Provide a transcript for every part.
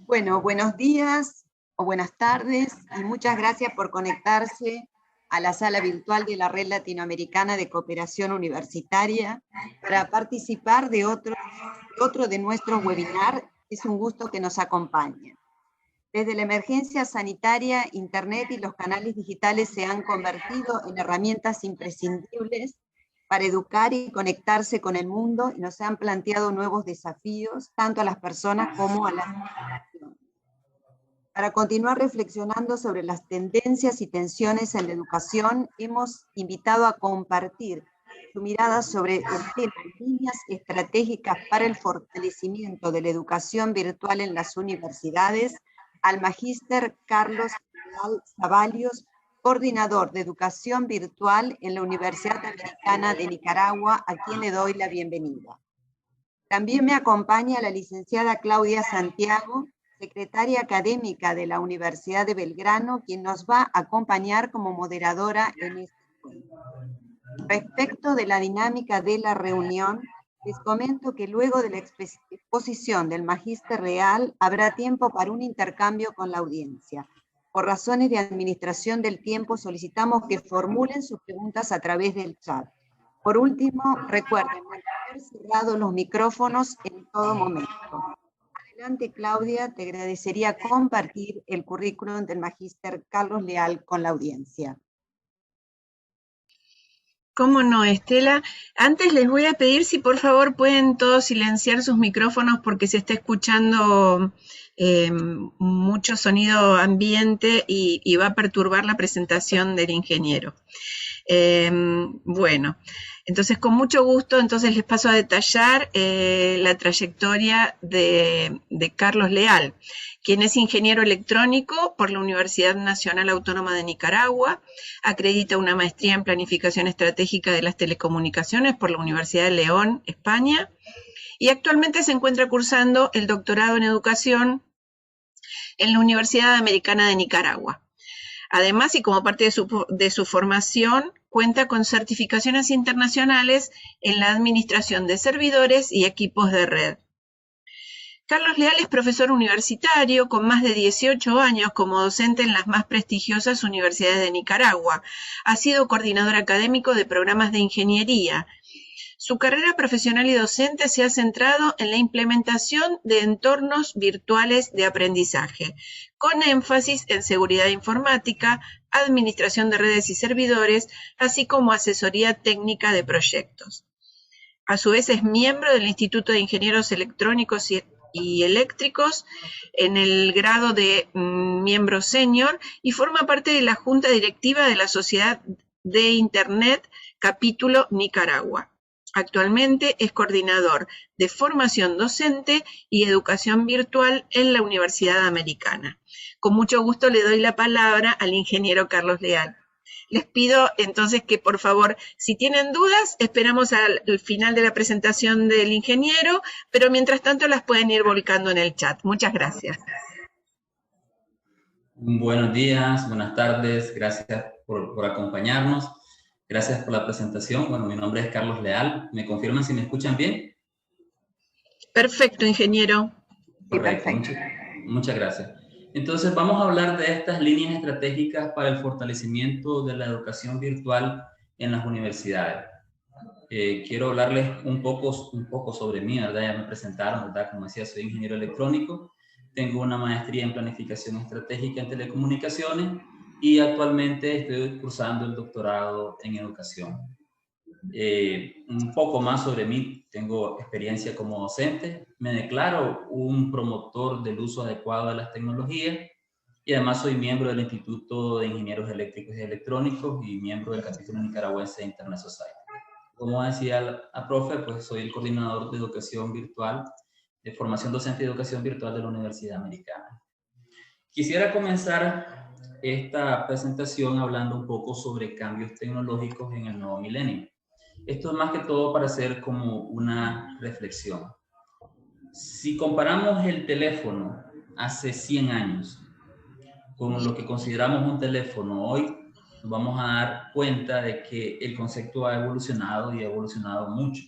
Bueno, buenos días o buenas tardes y muchas gracias por conectarse a la sala virtual de la Red Latinoamericana de Cooperación Universitaria para participar de otro de nuestros webinars. Es un gusto que nos acompañen. Desde la emergencia sanitaria, Internet y los canales digitales se han convertido en herramientas imprescindibles para educar y conectarse con el mundo, y nos han planteado nuevos desafíos, tanto a las personas como a las instituciones. Para continuar reflexionando sobre las tendencias y tensiones en la educación, hemos invitado a compartir su mirada sobre el tema líneas estratégicas para el fortalecimiento de la educación virtual en las universidades al magíster Carlos Zavalios, coordinador de educación virtual en la Universidad Americana de Nicaragua, a quien le doy la bienvenida. También me acompaña la licenciada Claudia Santiago, secretaria académica de la Universidad de Belgrano, quien nos va a acompañar como moderadora en este encuentro. Respecto de la dinámica de la reunión, les comento que luego de la exposición del magíster Real habrá tiempo para un intercambio con la audiencia. Por razones de administración del tiempo, solicitamos que formulen sus preguntas a través del chat. Por último, recuerden mantener cerrados los micrófonos en todo momento. Adelante, Claudia, te agradecería compartir el currículum del magíster Carlos Leal con la audiencia. ¿Cómo no, Estela? Antes les voy a pedir si por favor pueden todos silenciar sus micrófonos porque se está escuchando mucho sonido ambiente y va a perturbar la presentación del ingeniero. Bueno, entonces con mucho gusto entonces les paso a detallar la trayectoria de Carlos Leal, quien es ingeniero electrónico por la Universidad Nacional Autónoma de Nicaragua, acredita una maestría en planificación estratégica de las telecomunicaciones por la Universidad de León, España, y actualmente se encuentra cursando el doctorado en educación en la Universidad Americana de Nicaragua. Además, y como parte de su formación, cuenta con certificaciones internacionales en la administración de servidores y equipos de red. Carlos Leal es profesor universitario con más de 18 años como docente en las más prestigiosas universidades de Nicaragua. Ha sido coordinador académico de programas de ingeniería. Su carrera profesional y docente se ha centrado en la implementación de entornos virtuales de aprendizaje, con énfasis en seguridad informática, administración de redes y servidores, así como asesoría técnica de proyectos. A su vez es miembro del Instituto de Ingenieros Electrónicos y Eléctricos en el grado de miembro senior y forma parte de la Junta Directiva de la Sociedad de Internet, capítulo Nicaragua. Actualmente es coordinador de formación docente y educación virtual en la Universidad Americana. Con mucho gusto le doy la palabra al ingeniero Carlos Leal. Les pido entonces que por favor, si tienen dudas, esperamos al final de la presentación del ingeniero, pero mientras tanto las pueden ir volcando en el chat. Muchas gracias. Buenos días, buenas tardes, gracias por acompañarnos. Gracias por la presentación. Bueno, mi nombre es Carlos Leal. ¿Me confirman si me escuchan bien? Perfecto, ingeniero. Correcto, muchas gracias. Entonces vamos a hablar de estas líneas estratégicas para el fortalecimiento de la educación virtual en las universidades. Quiero hablarles un poco sobre mí, ¿verdad? Ya me presentaron, ¿verdad? Como decía, soy ingeniero electrónico, tengo una maestría en planificación estratégica en telecomunicaciones y actualmente estoy cursando el doctorado en educación. Un poco más sobre mí, tengo experiencia como docente, me declaro un promotor del uso adecuado de las tecnologías y además soy miembro del Instituto de Ingenieros Eléctricos y Electrónicos y miembro del capítulo nicaragüense de Internet Society. Como decía la profe, pues soy el coordinador de educación virtual, de formación docente y educación virtual de la Universidad Americana. Quisiera comenzar esta presentación hablando un poco sobre cambios tecnológicos en el nuevo milenio. Esto es más que todo para hacer como una reflexión. Si comparamos el teléfono hace 100 años con lo que consideramos un teléfono hoy, nos vamos a dar cuenta de que el concepto ha evolucionado y ha evolucionado mucho.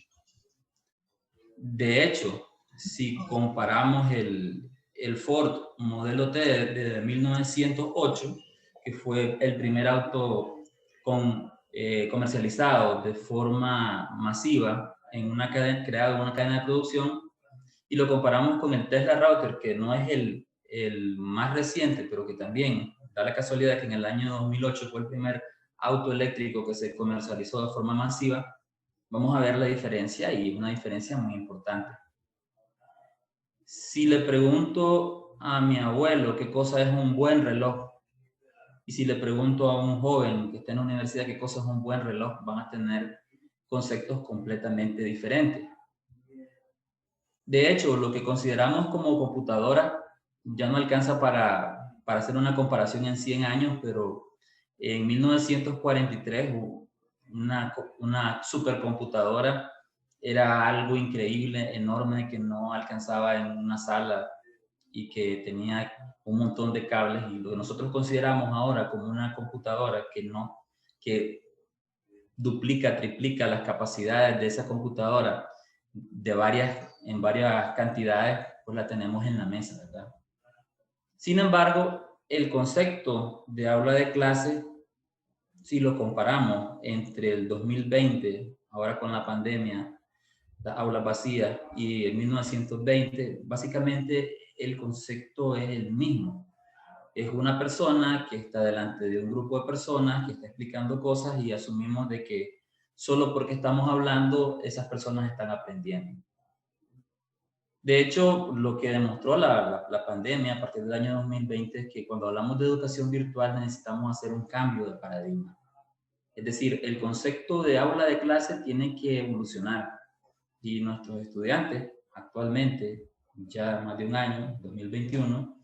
De hecho, si comparamos el el Ford modelo T de 1908, que fue el primer auto comercializado de forma masiva en una cadena, creado en una cadena de producción, y lo comparamos con el Tesla Router, que no es el más reciente, pero que también da la casualidad que en el año 2008 fue el primer auto eléctrico que se comercializó de forma masiva, vamos a ver la diferencia, y una diferencia muy importante. Si le pregunto a mi abuelo qué cosa es un buen reloj, y si le pregunto a un joven que está en la universidad qué cosa es un buen reloj, van a tener conceptos completamente diferentes. De hecho, lo que consideramos como computadora ya no alcanza para hacer una comparación en 100 años, pero en 1943 una supercomputadora era algo increíble, enorme, que no alcanzaba en una sala y que tenía un montón de cables, y lo que nosotros consideramos ahora como una computadora que duplica, triplica las capacidades de esa computadora en varias cantidades, pues la tenemos en la mesa, ¿verdad? Sin embargo, el concepto de aula de clase, si lo comparamos entre el 2020, ahora con la pandemia, las aulas vacías, y en 1920, básicamente el concepto es el mismo. Es una persona que está delante de un grupo de personas que está explicando cosas, y asumimos de que solo porque estamos hablando, esas personas están aprendiendo. De hecho, lo que demostró la pandemia a partir del año 2020 es que cuando hablamos de educación virtual necesitamos hacer un cambio de paradigma. Es decir, el concepto de aula de clase tiene que evolucionar, y nuestros estudiantes actualmente, ya más de un año, 2021,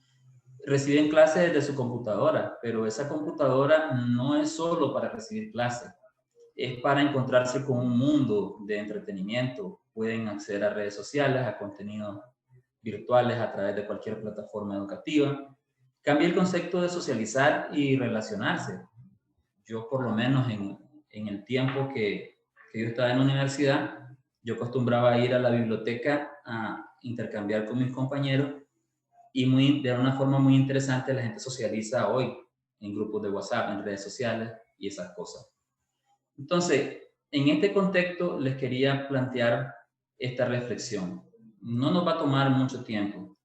reciben clases desde su computadora, pero esa computadora no es solo para recibir clases, es para encontrarse con un mundo de entretenimiento. Pueden acceder a redes sociales, a contenidos virtuales a través de cualquier plataforma educativa. Cambia el concepto de socializar y relacionarse. Yo, por lo menos en el tiempo que yo estaba en la universidad, yo acostumbraba a ir a la biblioteca a intercambiar con mis compañeros, y de una forma muy interesante la gente socializa hoy en grupos de WhatsApp, en redes sociales y esas cosas. Entonces, en este contexto les quería plantear esta reflexión. No nos va a tomar mucho tiempo.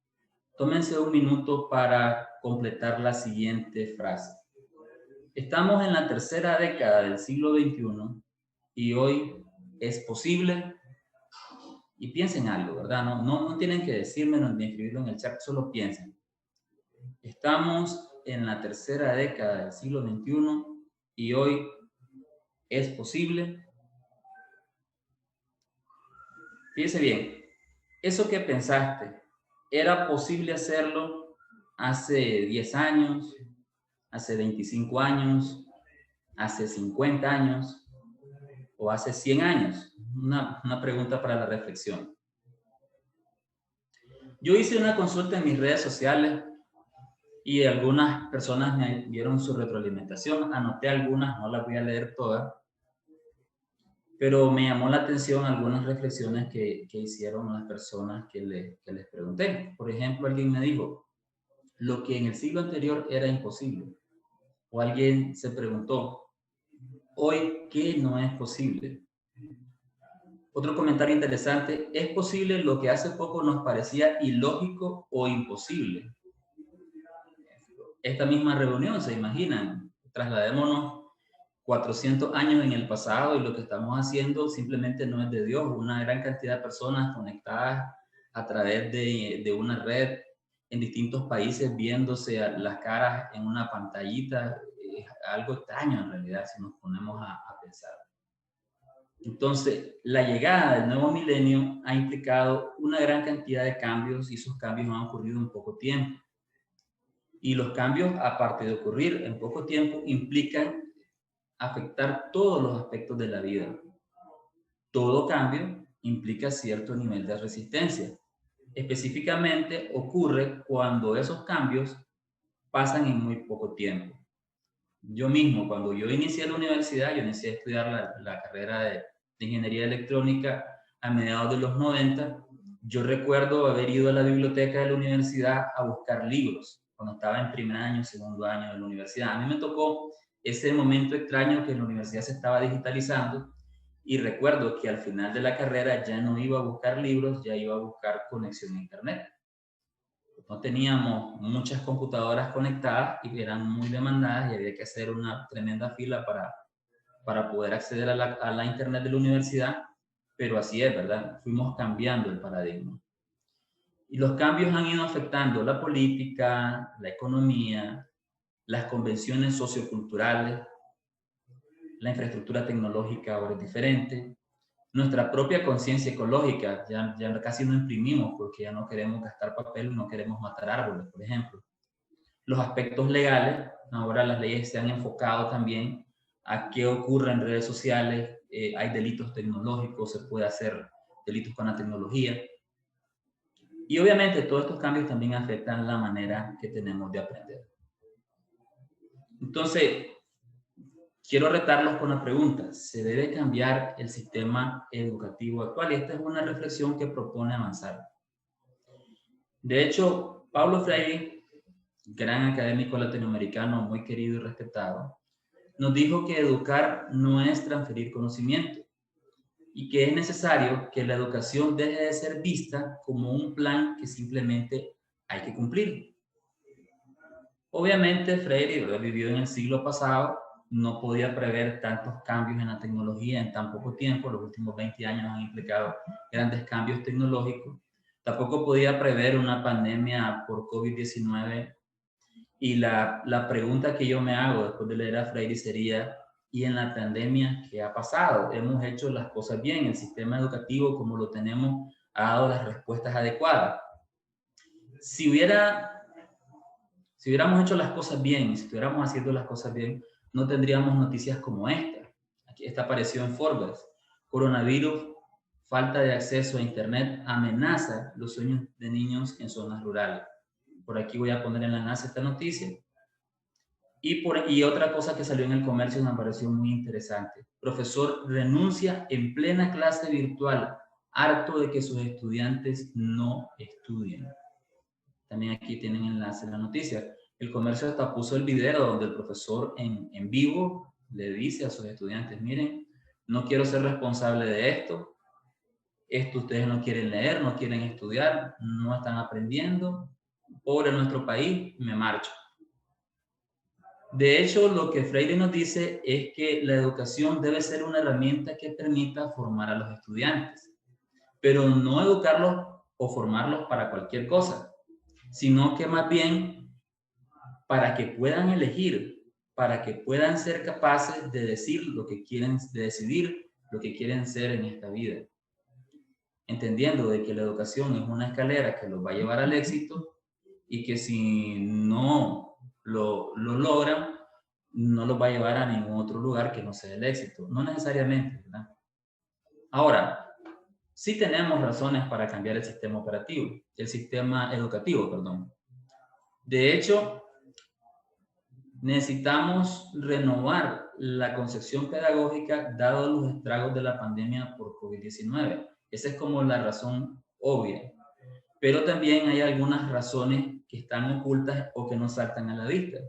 Tómense un minuto para completar la siguiente frase. Estamos en la tercera década del siglo XXI y hoy es posible. Y piensen algo, ¿verdad? No tienen que decírmelo ni escribirlo en el chat, solo piensen. Estamos en la tercera década del siglo XXI y hoy es posible. Fíjese bien, eso que pensaste, ¿era posible hacerlo hace 10 años, hace 25 años, hace 50 años o hace 100 años? Una pregunta para la reflexión. Yo hice una consulta en mis redes sociales y algunas personas me dieron su retroalimentación. Anoté algunas, no las voy a leer todas, pero me llamó la atención algunas reflexiones que hicieron las personas que les pregunté. Por ejemplo, alguien me dijo, lo que en el siglo anterior era imposible. O alguien se preguntó, hoy, ¿qué no es posible? Otro comentario interesante, ¿es posible lo que hace poco nos parecía ilógico o imposible? Esta misma reunión, ¿se imaginan? Trasladémonos 400 años en el pasado y lo que estamos haciendo simplemente no es de Dios. Una gran cantidad de personas conectadas a través de una red en distintos países, viéndose las caras en una pantallita, es algo extraño en realidad si nos ponemos a pensar. Entonces, la llegada del nuevo milenio ha implicado una gran cantidad de cambios, y esos cambios han ocurrido en poco tiempo. Y los cambios, aparte de ocurrir en poco tiempo, implican afectar todos los aspectos de la vida. Todo cambio implica cierto nivel de resistencia. Específicamente ocurre cuando esos cambios pasan en muy poco tiempo. Yo mismo, cuando yo inicié la universidad, yo inicié a estudiar la carrera de ingeniería electrónica a mediados de los 90, Yo recuerdo haber ido a la biblioteca de la universidad a buscar libros cuando estaba en primer año, segundo año de la universidad. A mí me tocó ese momento extraño que la universidad se estaba digitalizando y recuerdo que al final de la carrera ya no iba a buscar libros, ya iba a buscar conexión a internet. No teníamos muchas computadoras conectadas y eran muy demandadas y había que hacer una tremenda fila para poder acceder a la internet de la universidad, pero así es, ¿verdad? Fuimos cambiando el paradigma. Y los cambios han ido afectando la política, la economía, las convenciones socioculturales, la infraestructura tecnológica ahora es diferente, nuestra propia conciencia ecológica, ya casi no imprimimos porque ya no queremos gastar papel, no queremos matar árboles, por ejemplo. Los aspectos legales, ahora las leyes se han enfocado también a qué ocurre en redes sociales, hay delitos tecnológicos, se puede hacer delitos con la tecnología. Y obviamente todos estos cambios también afectan la manera que tenemos de aprender. Entonces, quiero retarlos con la pregunta, ¿se debe cambiar el sistema educativo actual? Y esta es una reflexión que propone avanzar. De hecho, Paulo Freire, gran académico latinoamericano, muy querido y respetado, nos dijo que educar no es transferir conocimiento y que es necesario que la educación deje de ser vista como un plan que simplemente hay que cumplir. Obviamente, Freire vivió en el siglo pasado, no podía prever tantos cambios en la tecnología en tan poco tiempo. Los últimos 20 años han implicado grandes cambios tecnológicos. Tampoco podía prever una pandemia por COVID-19. Y la pregunta que yo me hago después de leer a Freire sería, ¿y en la pandemia qué ha pasado? ¿Hemos hecho las cosas bien? ¿El sistema educativo como lo tenemos ha dado las respuestas adecuadas? Si hubiéramos hecho las cosas bien, si estuviéramos haciendo las cosas bien, no tendríamos noticias como esta. Esta apareció en Forbes. Coronavirus, falta de acceso a internet amenaza los sueños de niños en zonas rurales. Por aquí voy a poner en el enlace esta noticia. Y otra cosa que salió en El Comercio me pareció muy interesante. Profesor renuncia en plena clase virtual, harto de que sus estudiantes no estudien. También aquí tienen enlace en la noticia. El Comercio hasta puso el video donde el profesor en vivo le dice a sus estudiantes, miren, no quiero ser responsable de esto ustedes no quieren leer, no quieren estudiar, no están aprendiendo, pobre nuestro país, me marcho. De hecho, lo que Freire nos dice es que la educación debe ser una herramienta que permita formar a los estudiantes, pero no educarlos o formarlos para cualquier cosa, sino que más bien para que puedan elegir, para que puedan ser capaces de decir lo que quieren, de decidir lo que quieren ser en esta vida. Entendiendo de que la educación es una escalera que los va a llevar al éxito y que si no lo logran, no los va a llevar a ningún otro lugar que no sea el éxito. No necesariamente, ¿verdad? Ahora, sí tenemos razones para cambiar el sistema educativo, perdón. De hecho, necesitamos renovar la concepción pedagógica dado los estragos de la pandemia por COVID-19. Esa es como la razón obvia. Pero también hay algunas razones que están ocultas o que no saltan a la vista.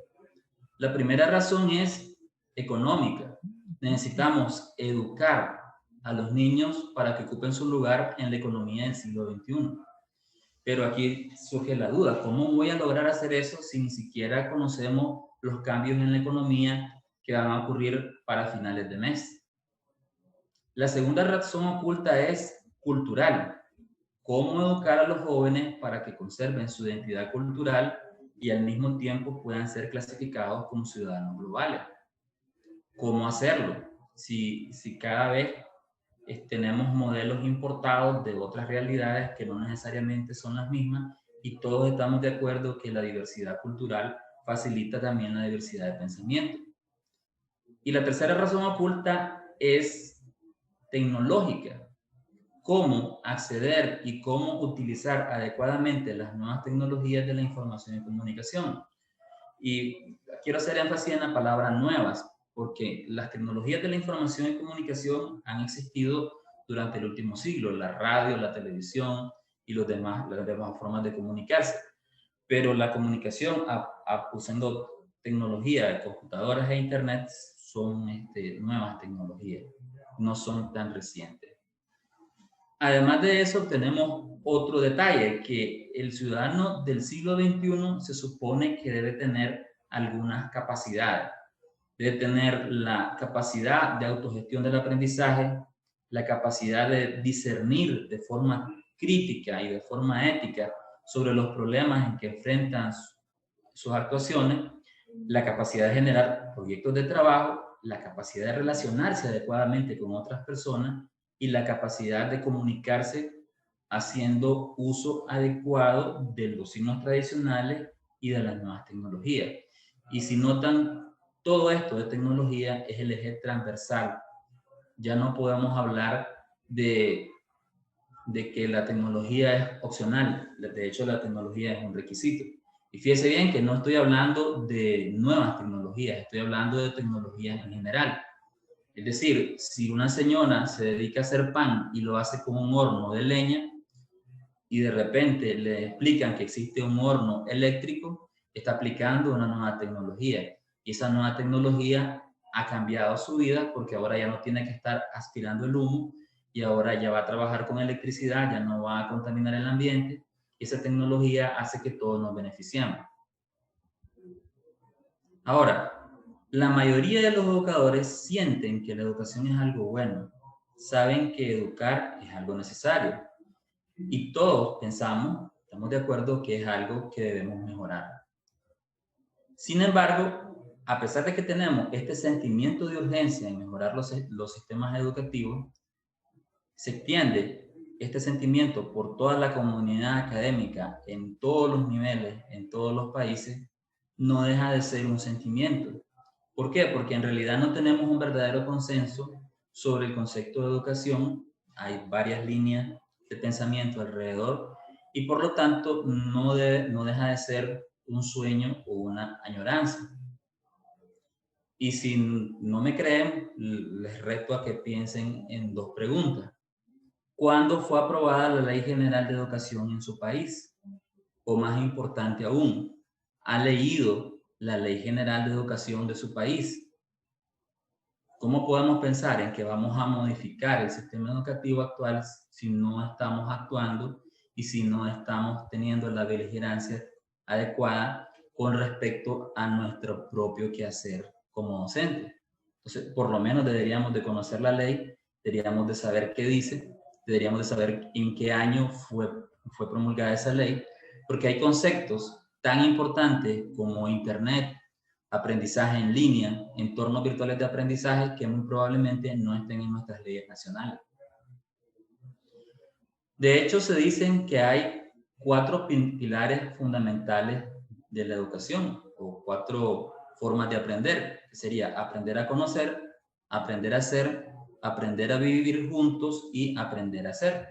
La primera razón es económica. Necesitamos educar a los niños para que ocupen su lugar en la economía del siglo XXI. Pero aquí surge la duda, ¿cómo voy a lograr hacer eso si ni siquiera conocemos los cambios en la economía que van a ocurrir para finales de mes? La segunda razón oculta es cultural. ¿Cómo educar a los jóvenes para que conserven su identidad cultural y al mismo tiempo puedan ser clasificados como ciudadanos globales? ¿Cómo hacerlo? Si cada vez tenemos modelos importados de otras realidades que no necesariamente son las mismas y todos estamos de acuerdo que la diversidad cultural facilita también la diversidad de pensamiento. Y la tercera razón oculta es tecnológica. Cómo acceder y cómo utilizar adecuadamente las nuevas tecnologías de la información y comunicación. Y quiero hacer énfasis en la palabra nuevas, porque las tecnologías de la información y comunicación han existido durante el último siglo, la radio, la televisión, y las demás formas de comunicarse. Pero la comunicación usando tecnología, computadoras e internet son nuevas tecnologías, no son tan recientes. Además de eso, tenemos otro detalle, que el ciudadano del siglo XXI se supone que debe tener algunas capacidades. Debe tener la capacidad de autogestión del aprendizaje, la capacidad de discernir de forma crítica y de forma ética sobre los problemas en que enfrentan sus actuaciones, la capacidad de generar proyectos de trabajo, la capacidad de relacionarse adecuadamente con otras personas y la capacidad de comunicarse haciendo uso adecuado de los signos tradicionales y de las nuevas tecnologías. Y si notan, todo esto de tecnología es el eje transversal. Ya no podemos hablar de que la tecnología es opcional. De hecho, la tecnología es un requisito. Y fíjese bien que no estoy hablando de nuevas tecnologías, estoy hablando de tecnologías en general. Es decir, si una señora se dedica a hacer pan y lo hace con un horno de leña y de repente le explican que existe un horno eléctrico, está aplicando una nueva tecnología. Y esa nueva tecnología ha cambiado su vida porque ahora ya no tiene que estar aspirando el humo y ahora ya va a trabajar con electricidad, ya no va a contaminar el ambiente. Esa tecnología hace que todos nos beneficiemos. Ahora, la mayoría de los educadores sienten que la educación es algo bueno, saben que educar es algo necesario y todos pensamos, estamos de acuerdo que es algo que debemos mejorar. Sin embargo, a pesar de que tenemos este sentimiento de urgencia en mejorar los sistemas educativos, se extiende este sentimiento por toda la comunidad académica en todos los niveles, en todos los países, no deja de ser un sentimiento. ¿Por qué? Porque en realidad no tenemos un verdadero consenso sobre el concepto de educación. Hay varias líneas de pensamiento alrededor y por lo tanto no deja de ser un sueño o una añoranza. Y si no me creen, les reto a que piensen en dos preguntas. ¿Cuándo fue aprobada la Ley General de Educación en su país? O más importante aún, ¿ha leído la Ley General de Educación de su país? ¿Cómo podemos pensar en que vamos a modificar el sistema educativo actual si no estamos actuando y si no estamos teniendo la beligerancia adecuada con respecto a nuestro propio quehacer como docente? Entonces, por lo menos deberíamos de conocer la ley, deberíamos de saber qué dice, deberíamos de saber en qué año fue promulgada esa ley, porque hay conceptos tan importantes como Internet, aprendizaje en línea, entornos virtuales de aprendizaje que muy probablemente no estén en nuestras leyes nacionales. De hecho, se dicen que hay 4 pilares fundamentales de la educación o 4 formas de aprender, que sería aprender a conocer, aprender a ser, aprender a vivir juntos y aprender a ser.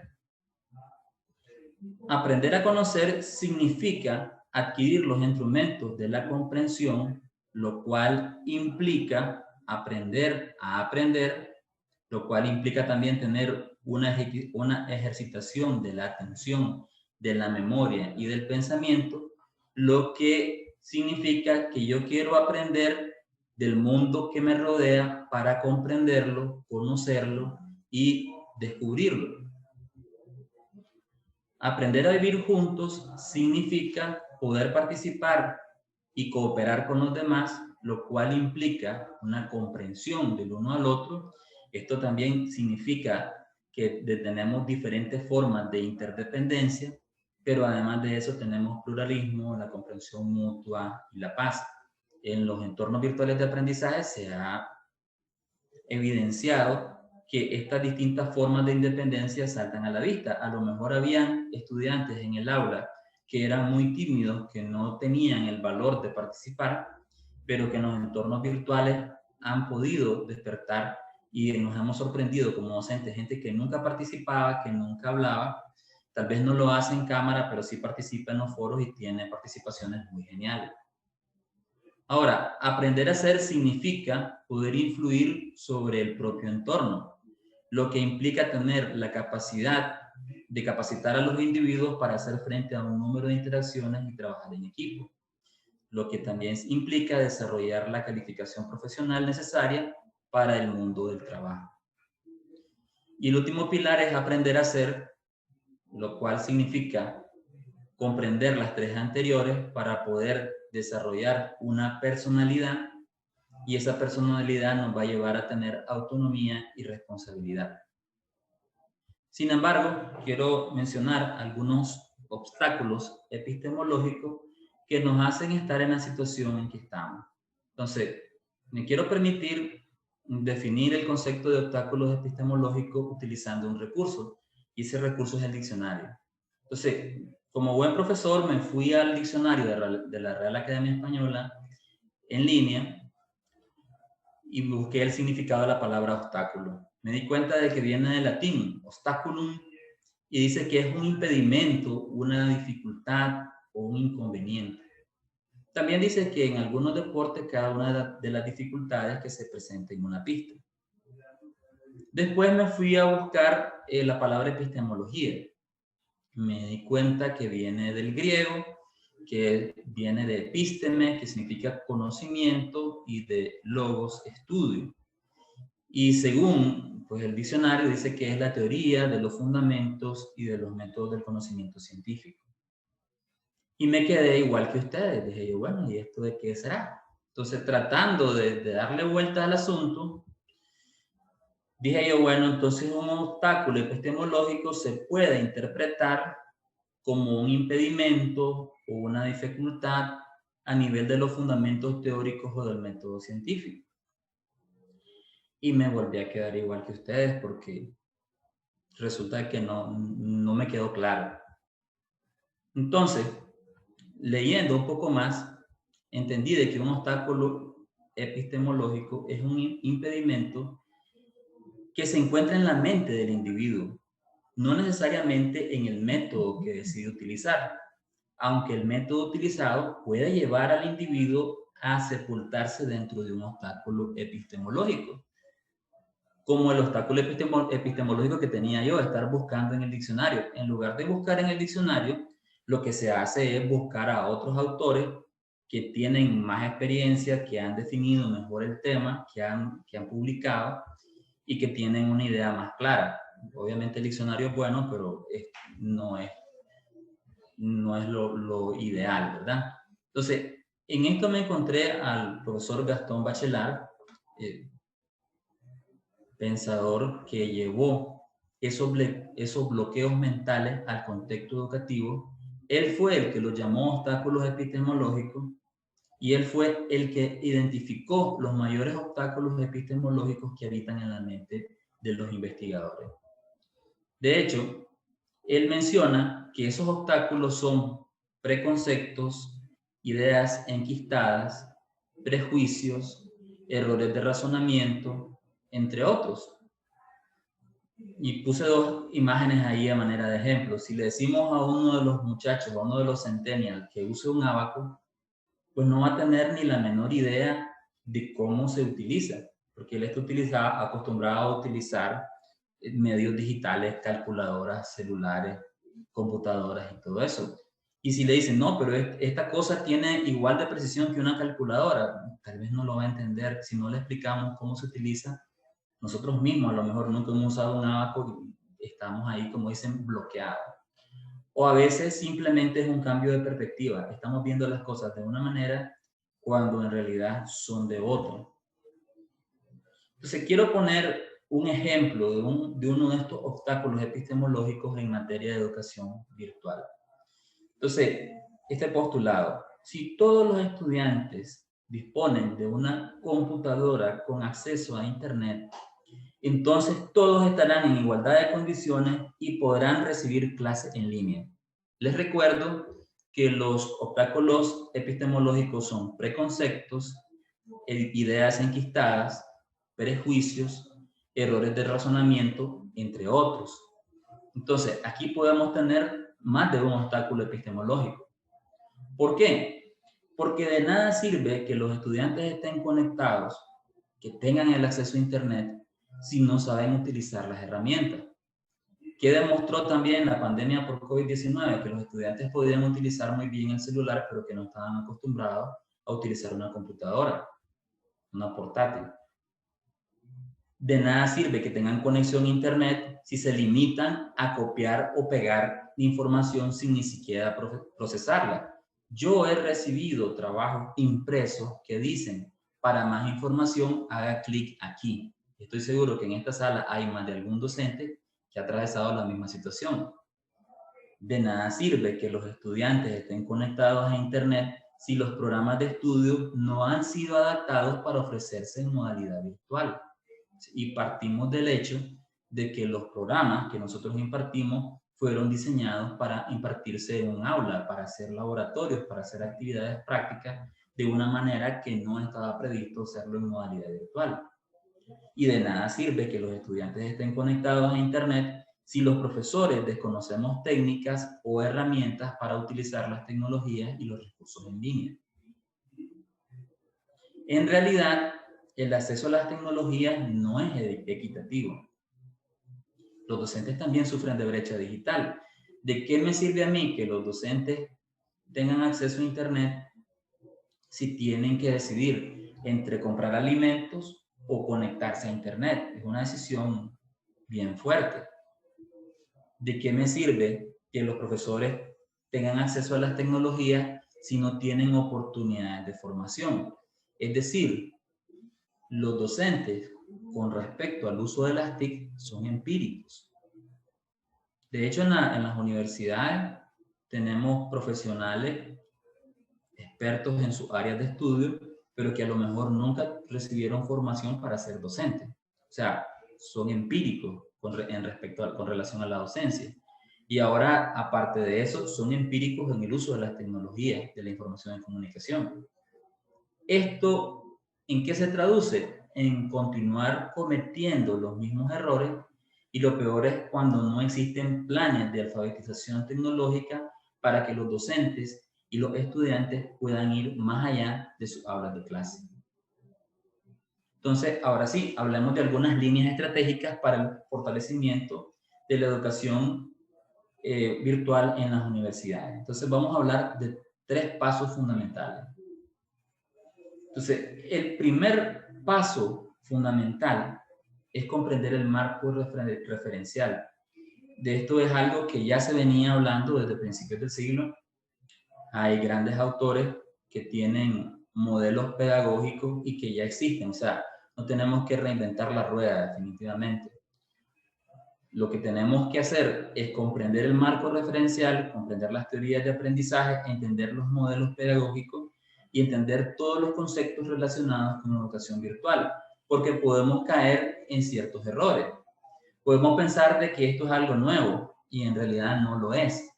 Aprender a conocer significa adquirir los instrumentos de la comprensión, lo cual implica aprender a aprender, lo cual implica también tener una ejercitación de la atención, de la memoria y del pensamiento, lo que significa que yo quiero aprender del mundo que me rodea para comprenderlo, conocerlo y descubrirlo. Aprender a vivir juntos significa poder participar y cooperar con los demás, lo cual implica una comprensión del uno al otro. Esto también significa que tenemos diferentes formas de interdependencia, pero además de eso tenemos pluralismo, la comprensión mutua y la paz. En los entornos virtuales de aprendizaje se ha evidenciado que estas distintas formas de independencia saltan a la vista. A lo mejor habían estudiantes en el aula que eran muy tímidos, que no tenían el valor de participar, pero que en los entornos virtuales han podido despertar y nos hemos sorprendido como docentes, gente que nunca participaba, que nunca hablaba, tal vez no lo hace en cámara, pero sí participa en los foros y tiene participaciones muy geniales. Ahora, aprender a ser significa poder influir sobre el propio entorno, lo que implica tener la capacidad de capacitar a los individuos para hacer frente a un número de interacciones y trabajar en equipo, lo que también implica desarrollar la calificación profesional necesaria para el mundo del trabajo. Y el último pilar es aprender a ser, lo cual significa comprender las tres anteriores para poder desarrollar una personalidad, y esa personalidad nos va a llevar a tener autonomía y responsabilidad. Sin embargo, quiero mencionar algunos obstáculos epistemológicos que nos hacen estar en la situación en que estamos. Entonces, me quiero permitir definir el concepto de obstáculos epistemológicos utilizando un recurso, y ese recurso es el diccionario. Entonces, como buen profesor, me fui al diccionario de la Real Academia Española en línea y busqué el significado de la palabra obstáculo. Me di cuenta de que viene del latín, obstaculum, y dice que es un impedimento, una dificultad o un inconveniente. También dice que en algunos deportes cada una de las dificultades que se presenta en una pista. Después me fui a buscar la palabra epistemología. Me di cuenta que viene del griego, que viene de episteme, que significa conocimiento, y de logos, estudio. Y según pues, el diccionario dice que es la teoría de los fundamentos y de los métodos del conocimiento científico. Y me quedé igual que ustedes. Dije yo, bueno, ¿y esto de qué será? Entonces, tratando de darle vuelta al asunto, dije yo, bueno, entonces un obstáculo epistemológico se puede interpretar como un impedimento o una dificultad a nivel de los fundamentos teóricos o del método científico. Y me volví a quedar igual que ustedes porque resulta que no me quedó claro. Entonces, leyendo un poco más, entendí de que un obstáculo epistemológico es un impedimento que se encuentra en la mente del individuo, no necesariamente en el método que decide utilizar, aunque el método utilizado puede llevar al individuo a sepultarse dentro de un obstáculo epistemológico, como el obstáculo epistemológico que tenía yo, estar buscando en el diccionario. En lugar de buscar en el diccionario, lo que se hace es buscar a otros autores que tienen más experiencia, que han definido mejor el tema, que han publicado y que tienen una idea más clara. Obviamente el diccionario es bueno, pero no es lo ideal, ¿verdad? Entonces, en esto me encontré al profesor Gastón Bachelard, pensador que llevó esos bloqueos mentales al contexto educativo. Él fue el que los llamó obstáculos epistemológicos y él fue el que identificó los mayores obstáculos epistemológicos que habitan en la mente de los investigadores. De hecho, él menciona que esos obstáculos son preconceptos, ideas enquistadas, prejuicios, errores de razonamiento, entre otros. Y puse dos imágenes ahí a manera de ejemplo. Si le decimos a uno de los muchachos, a uno de los centennials, que use un abaco, pues no va a tener ni la menor idea de cómo se utiliza, porque él está acostumbrado a utilizar medios digitales, calculadoras, celulares, computadoras y todo eso. Y si le dicen, no, pero esta cosa tiene igual de precisión que una calculadora, tal vez no lo va a entender. Si no le explicamos cómo se utiliza, nosotros mismos a lo mejor nunca hemos usado un abaco y estamos ahí, como dicen, bloqueados. O a veces simplemente es un cambio de perspectiva. Estamos viendo las cosas de una manera cuando en realidad son de otra. Entonces quiero poner un ejemplo de uno de estos obstáculos epistemológicos en materia de educación virtual. Entonces, este postulado: si todos los estudiantes disponen de una computadora con acceso a Internet, entonces todos estarán en igualdad de condiciones y podrán recibir clases en línea. Les recuerdo que los obstáculos epistemológicos son preconceptos, ideas enquistadas, prejuicios, errores de razonamiento, entre otros. Entonces, aquí podemos tener más de un obstáculo epistemológico. ¿Por qué? Porque de nada sirve que los estudiantes estén conectados, que tengan el acceso a Internet, si no saben utilizar las herramientas. ¿Qué demostró también la pandemia por COVID-19? Que los estudiantes podían utilizar muy bien el celular, pero que no estaban acostumbrados a utilizar una computadora, una portátil. De nada sirve que tengan conexión a internet si se limitan a copiar o pegar información sin ni siquiera procesarla. Yo he recibido trabajos impresos que dicen, para más información, haga clic aquí. Estoy seguro que en esta sala hay más de algún docente que ha atravesado la misma situación. De nada sirve que los estudiantes estén conectados a internet si los programas de estudio no han sido adaptados para ofrecerse en modalidad virtual. Y partimos del hecho de que los programas que nosotros impartimos fueron diseñados para impartirse en un aula, para hacer laboratorios, para hacer actividades prácticas de una manera que no estaba previsto hacerlo en modalidad virtual. Y de nada sirve que los estudiantes estén conectados a internet si los profesores desconocemos técnicas o herramientas para utilizar las tecnologías y los recursos en línea. En realidad, el acceso a las tecnologías no es equitativo. Los docentes también sufren de brecha digital. ¿De qué me sirve a mí que los docentes tengan acceso a internet si tienen que decidir entre comprar alimentos o conectarse a internet? Es una decisión bien fuerte. ¿De qué me sirve que los profesores tengan acceso a las tecnologías si no tienen oportunidades de formación? Es decir, los docentes con respecto al uso de las TIC son empíricos. De hecho, en las universidades tenemos profesionales expertos en sus áreas de estudio, pero que a lo mejor nunca recibieron formación para ser docentes. O sea, son empíricos con relación a la docencia. Y ahora, aparte de eso, son empíricos en el uso de las tecnologías de la información y comunicación. ¿Esto en qué se traduce? En continuar cometiendo los mismos errores, y lo peor es cuando no existen planes de alfabetización tecnológica para que los docentes y los estudiantes puedan ir más allá de sus aulas de clase. Entonces, ahora sí, hablemos de algunas líneas estratégicas para el fortalecimiento de la educación virtual en las universidades. Entonces, vamos a hablar de 3 pasos fundamentales. Entonces, el primer paso fundamental es comprender el marco referencial. De esto es algo que ya se venía hablando desde principios del siglo. Hay grandes autores que tienen modelos pedagógicos y que ya existen. O sea, no tenemos que reinventar la rueda definitivamente. Lo que tenemos que hacer es comprender el marco referencial, comprender las teorías de aprendizaje, entender los modelos pedagógicos y entender todos los conceptos relacionados con la educación virtual, porque podemos caer en ciertos errores. Podemos pensar de que esto es algo nuevo y en realidad no lo es.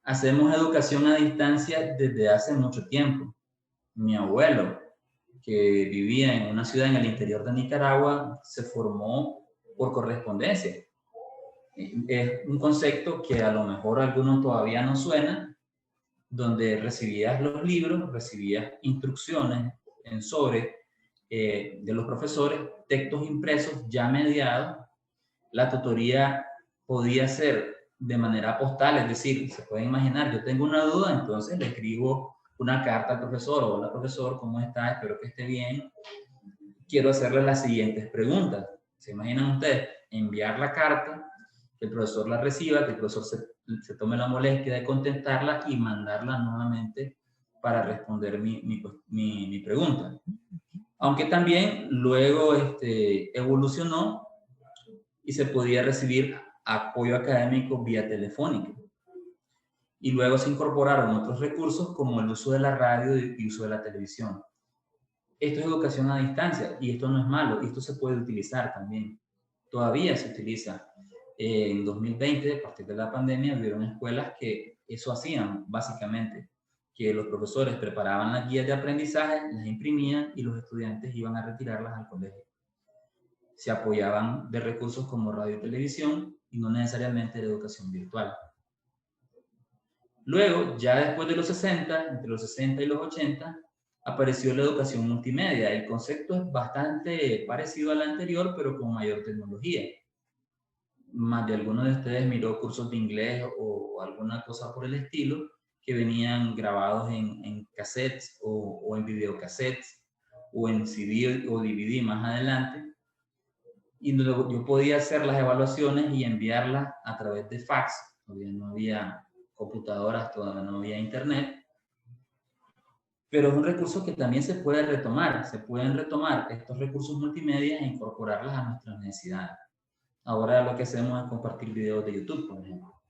Hacemos educación a distancia desde hace mucho tiempo. Mi abuelo, que vivía en una ciudad en el interior de Nicaragua, se formó por correspondencia. Es un concepto que a lo mejor a algunos todavía no suena, donde recibías los libros, recibías instrucciones en sobre de los profesores, textos impresos ya mediados. La tutoría podía ser de manera postal, es decir, se pueden imaginar, yo tengo una duda, entonces le escribo una carta al profesor: hola profesor, ¿cómo está? Espero que esté bien. Quiero hacerle las siguientes preguntas. ¿Se imaginan ustedes? Enviar la carta, que el profesor la reciba, que el profesor se tome la molestia de contestarla y mandarla nuevamente para responder mi pregunta. Aunque también luego evolucionó y se podía recibir apoyo académico vía telefónica. Y luego se incorporaron otros recursos como el uso de la radio y uso de la televisión. Esto es educación a distancia y esto no es malo, esto se puede utilizar también. Todavía se utiliza. En 2020, a partir de la pandemia, hubieron escuelas que eso hacían básicamente, que los profesores preparaban las guías de aprendizaje, las imprimían y los estudiantes iban a retirarlas al colegio. Se apoyaban de recursos como radio y televisión y no necesariamente de educación virtual. Luego, ya después de los 60, entre los 60 y los 80, apareció la educación multimedia. El concepto es bastante parecido al anterior, pero con mayor tecnología. más de alguno de ustedes miró cursos de inglés o alguna cosa por el estilo, que venían grabados en cassettes o en videocassettes o en CD o DVD más adelante. Y luego yo podía hacer las evaluaciones y enviarlas a través de fax. Todavía no había computadoras, todavía no había internet. Pero es un recurso que también se puede retomar. Se pueden retomar estos recursos multimedia e incorporarlas a nuestras necesidades. Ahora lo que hacemos es compartir videos de YouTube, por ejemplo.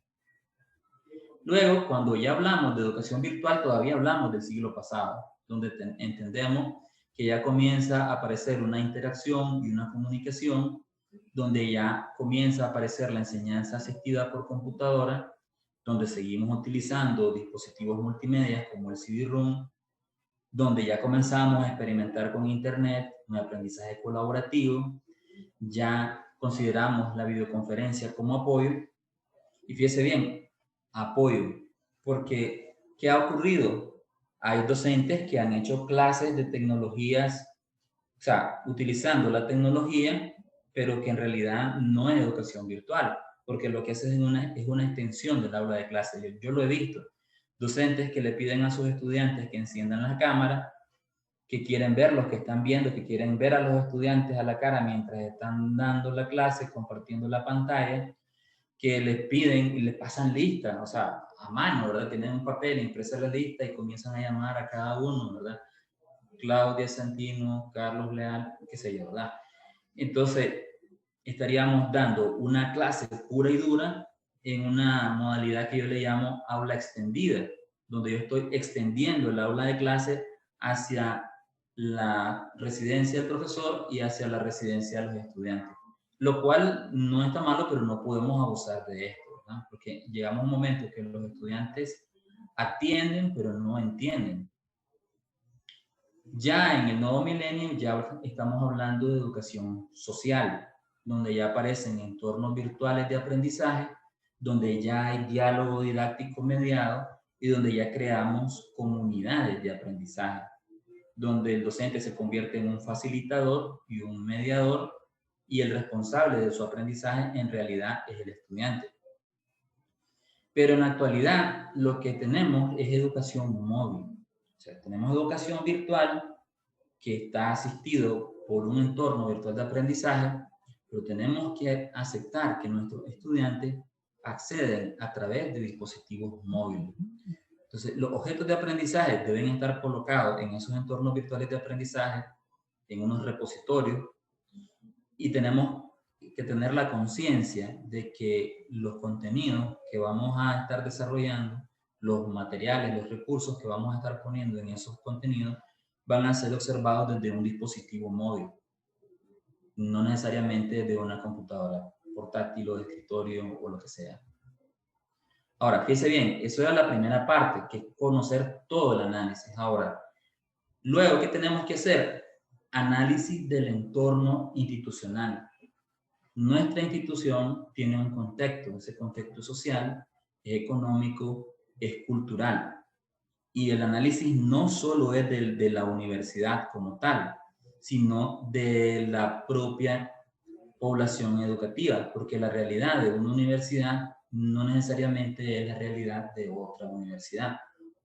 Luego, cuando ya hablamos de educación virtual, todavía hablamos del siglo pasado, donde entendemos que ya comienza a aparecer una interacción y una comunicación, donde ya comienza a aparecer la enseñanza asistida por computadora, donde seguimos utilizando dispositivos multimedia como el CD-ROOM, donde ya comenzamos a experimentar con Internet, un aprendizaje colaborativo, ya consideramos la videoconferencia como apoyo. Y fíjese bien, apoyo, porque ¿qué ha ocurrido? Hay docentes que han hecho clases de tecnologías, o sea, utilizando la tecnología, pero que en realidad no es educación virtual, porque lo que hace es una extensión del aula de clase. Yo lo he visto, docentes que le piden a sus estudiantes que enciendan la cámara, que quieren ver los que están viendo, que quieren ver a los estudiantes a la cara mientras están dando la clase, compartiendo la pantalla, que les piden y les pasan listas, o sea, a mano, ¿verdad? Tienen un papel, impresa la lista y comienzan a llamar a cada uno, ¿verdad? Claudia Santino, Carlos Leal, qué sé yo, ¿verdad? Entonces, estaríamos dando una clase pura y dura en una modalidad que yo le llamo aula extendida, donde yo estoy extendiendo el aula de clase hacia la residencia del profesor y hacia la residencia de los estudiantes. Lo cual no está malo, pero no podemos abusar de esto, ¿verdad? Porque llegamos a un momento que los estudiantes atienden, pero no entienden. Ya en el nuevo milenio ya estamos hablando de educación social, donde ya aparecen entornos virtuales de aprendizaje, donde ya hay diálogo didáctico mediado y donde ya creamos comunidades de aprendizaje, donde el docente se convierte en un facilitador y un mediador y el responsable de su aprendizaje en realidad es el estudiante. Pero en la actualidad lo que tenemos es educación móvil. O sea, tenemos educación virtual que está asistido por un entorno virtual de aprendizaje, pero tenemos que aceptar que nuestros estudiantes acceden a través de dispositivos móviles. Entonces, los objetos de aprendizaje deben estar colocados en esos entornos virtuales de aprendizaje, en unos repositorios, y tenemos que tener la conciencia de que los contenidos que vamos a estar desarrollando, los materiales, los recursos que vamos a estar poniendo en esos contenidos, van a ser observados desde un dispositivo móvil, no necesariamente de una computadora portátil o de escritorio o lo que sea. Ahora, fíjese bien, eso era la primera parte, que es conocer todo el análisis. Ahora, luego, ¿qué tenemos que hacer? Análisis del entorno institucional. Nuestra institución tiene un contexto, ese contexto social, es económico, es cultural. Y el análisis no solo es de la universidad como tal, sino de la propia población educativa, porque la realidad de una universidad no necesariamente es la realidad de otra universidad.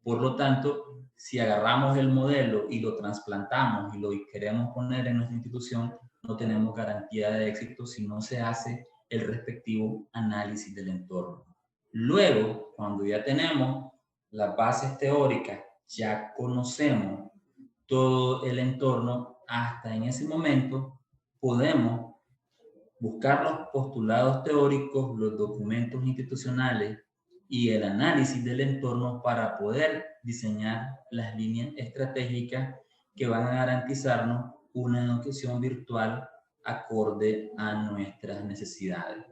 Por lo tanto, si agarramos el modelo y lo trasplantamos y lo queremos poner en nuestra institución, no tenemos garantía de éxito si no se hace el respectivo análisis del entorno. Luego, cuando ya tenemos las bases teóricas, ya conocemos todo el entorno, hasta en ese momento podemos buscar los postulados teóricos, los documentos institucionales y el análisis del entorno para poder diseñar las líneas estratégicas que van a garantizarnos una educación virtual acorde a nuestras necesidades.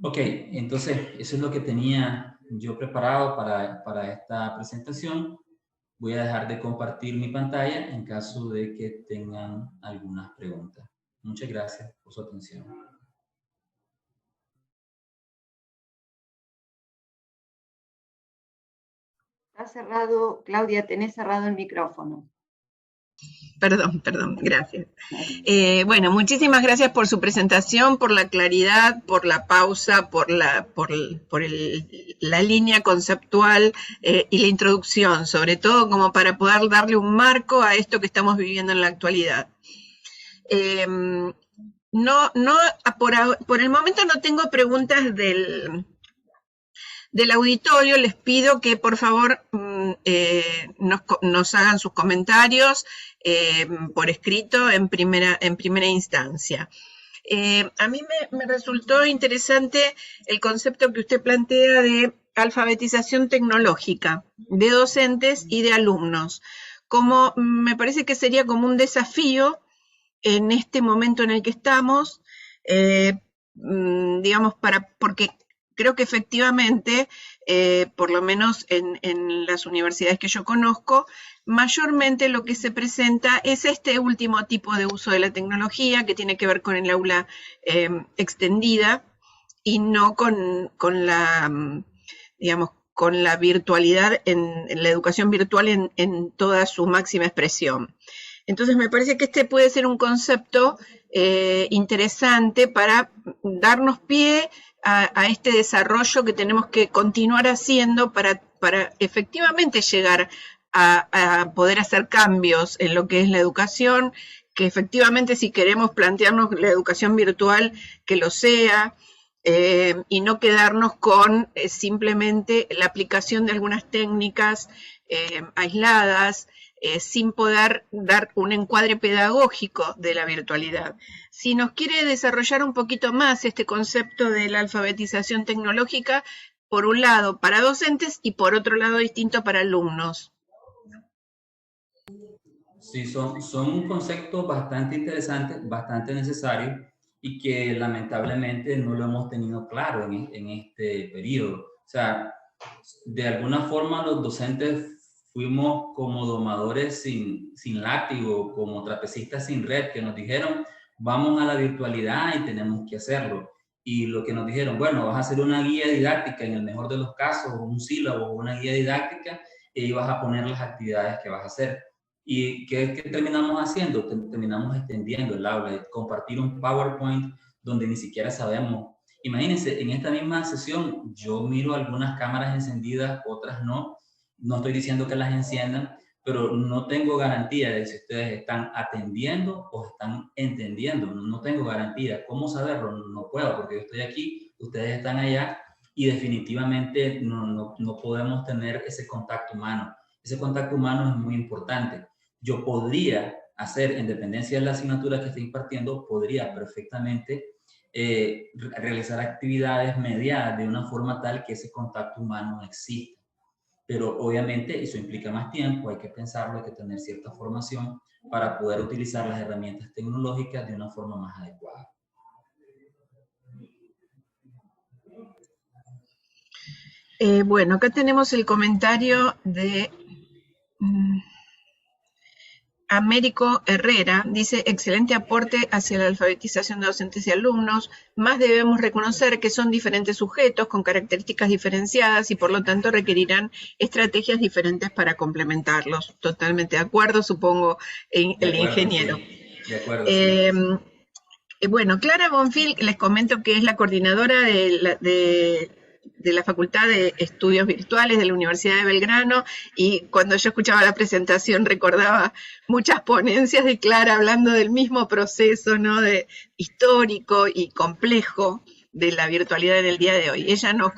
Ok, entonces eso es lo que tenía yo preparado para esta presentación. Voy a dejar de compartir mi pantalla en caso de que tengan algunas preguntas. Muchas gracias por su atención. Está cerrado, Claudia, tenés cerrado el micrófono. Perdón, gracias. Bueno, muchísimas gracias por su presentación, por la claridad, por la pausa, por la línea conceptual y la introducción, sobre todo como para poder darle un marco a esto que estamos viviendo en la actualidad. Por el momento no tengo preguntas del auditorio. Les pido que por favor nos hagan sus comentarios por escrito en primera instancia. A mí me resultó interesante el concepto que usted plantea de alfabetización tecnológica de docentes y de alumnos. Como me parece que sería como un desafío en este momento en el que estamos, digamos, porque creo que efectivamente, por lo menos en las universidades que yo conozco, mayormente lo que se presenta es este último tipo de uso de la tecnología que tiene que ver con el aula extendida y no con la, digamos, con la virtualidad, en la educación virtual en toda su máxima expresión. Entonces me parece que este puede ser un concepto interesante para darnos pie a este desarrollo que tenemos que continuar haciendo para efectivamente llegar a poder hacer cambios en lo que es la educación, que efectivamente si queremos plantearnos la educación virtual, que lo sea, y no quedarnos con simplemente la aplicación de algunas técnicas aisladas, sin poder dar un encuadre pedagógico de la virtualidad. Si nos quiere desarrollar un poquito más este concepto de la alfabetización tecnológica, por un lado para docentes y por otro lado distinto para alumnos. Sí, son conceptos bastante interesantes, bastante necesarios y que lamentablemente no lo hemos tenido claro en este periodo. O sea, de alguna forma los docentes fuimos como domadores sin látigo, como trapecistas sin red, que nos dijeron, vamos a la virtualidad y tenemos que hacerlo. Y lo que nos dijeron, bueno, vas a hacer una guía didáctica, en el mejor de los casos, un sílabo o una guía didáctica, y ahí vas a poner las actividades que vas a hacer. ¿Y qué terminamos haciendo? Terminamos extendiendo el aula, compartir un PowerPoint donde ni siquiera sabemos. Imagínense, en esta misma sesión yo miro algunas cámaras encendidas, otras no. No estoy diciendo que las enciendan, pero no tengo garantía de si ustedes están atendiendo o están entendiendo. No tengo garantía. ¿Cómo saberlo? No puedo, porque yo estoy aquí, ustedes están allá y definitivamente no podemos tener ese contacto humano. Ese contacto humano es muy importante. Yo podría hacer, en dependencia de la asignatura que esté impartiendo, podría perfectamente realizar actividades mediadas de una forma tal que ese contacto humano exista. Pero obviamente eso implica más tiempo, hay que pensarlo, hay que tener cierta formación para poder utilizar las herramientas tecnológicas de una forma más adecuada. Bueno, acá tenemos el comentario de Américo Herrera. Dice, excelente aporte hacia la alfabetización de docentes y alumnos. Más debemos reconocer que son diferentes sujetos con características diferenciadas y por lo tanto requerirán estrategias diferentes para complementarlos. Totalmente de acuerdo, supongo, el ingeniero. Sí. De acuerdo, sí. Bueno, Clara Bonfil, les comento que es la coordinadora de la Facultad de Estudios Virtuales de la Universidad de Belgrano, y cuando yo escuchaba la presentación recordaba muchas ponencias de Clara hablando del mismo proceso, ¿no?, de histórico y complejo de la virtualidad en el día de hoy. Ella nos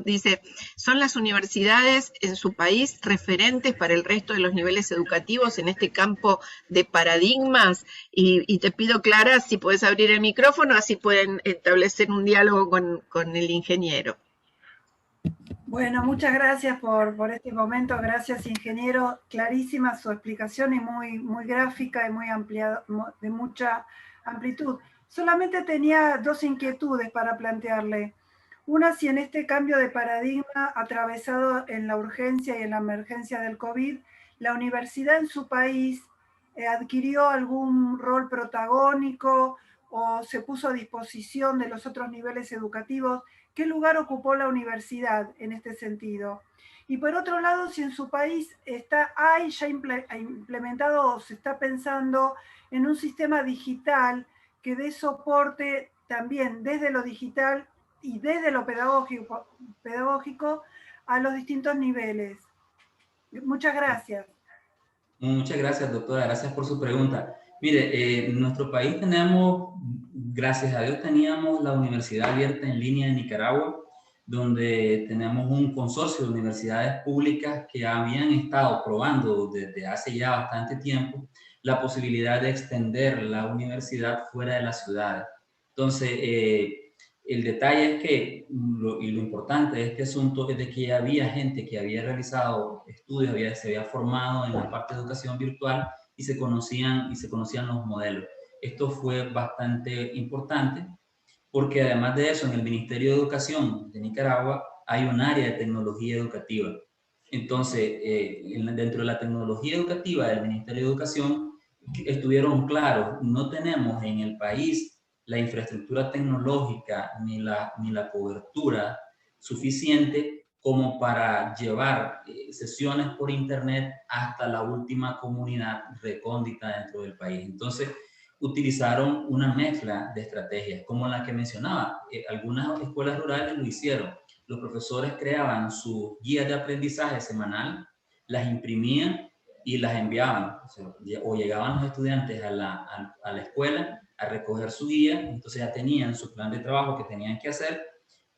dice, son las universidades en su país referentes para el resto de los niveles educativos en este campo de paradigmas, y te pido, Clara, si puedes abrir el micrófono, así pueden establecer un diálogo con el ingeniero. Bueno, muchas gracias por este momento. Gracias, ingeniero. Clarísima su explicación y muy gráfica y muy ampliada, de mucha amplitud. Solamente tenía dos inquietudes para plantearle. Una, si en este cambio de paradigma atravesado en la urgencia y en la emergencia del COVID, la universidad en su país adquirió algún rol protagónico o se puso a disposición de los otros niveles educativos ¿Qué lugar ocupó la universidad en este sentido? Y por otro lado, si en su país hay ya implementado o se está pensando en un sistema digital que dé soporte también desde lo digital y desde lo pedagógico a los distintos niveles. Muchas gracias. Muchas gracias, doctora. Gracias por su pregunta. Mire, en nuestro país tenemos, gracias a Dios, teníamos la Universidad Abierta en Línea de Nicaragua, donde tenemos un consorcio de universidades públicas que habían estado probando desde hace ya bastante tiempo la posibilidad de extender la universidad fuera de las ciudades. Entonces, el detalle es que, y lo importante de este asunto es de que ya había gente que había realizado estudios, se había formado en la parte de educación virtual y se conocían los modelos. Esto fue bastante importante porque además de eso, en el Ministerio de Educación de Nicaragua hay un área de tecnología educativa. Entonces, dentro de la tecnología educativa del Ministerio de Educación, estuvieron claros, no tenemos en el país la infraestructura tecnológica ni la cobertura suficiente como para llevar sesiones por internet hasta la última comunidad recóndita dentro del país. Entonces, utilizaron una mezcla de estrategias, como la que mencionaba. Algunas escuelas rurales lo hicieron. Los profesores creaban sus guías de aprendizaje semanal, las imprimían y las enviaban. O llegaban los estudiantes a la escuela a recoger su guía, entonces ya tenían su plan de trabajo que tenían que hacer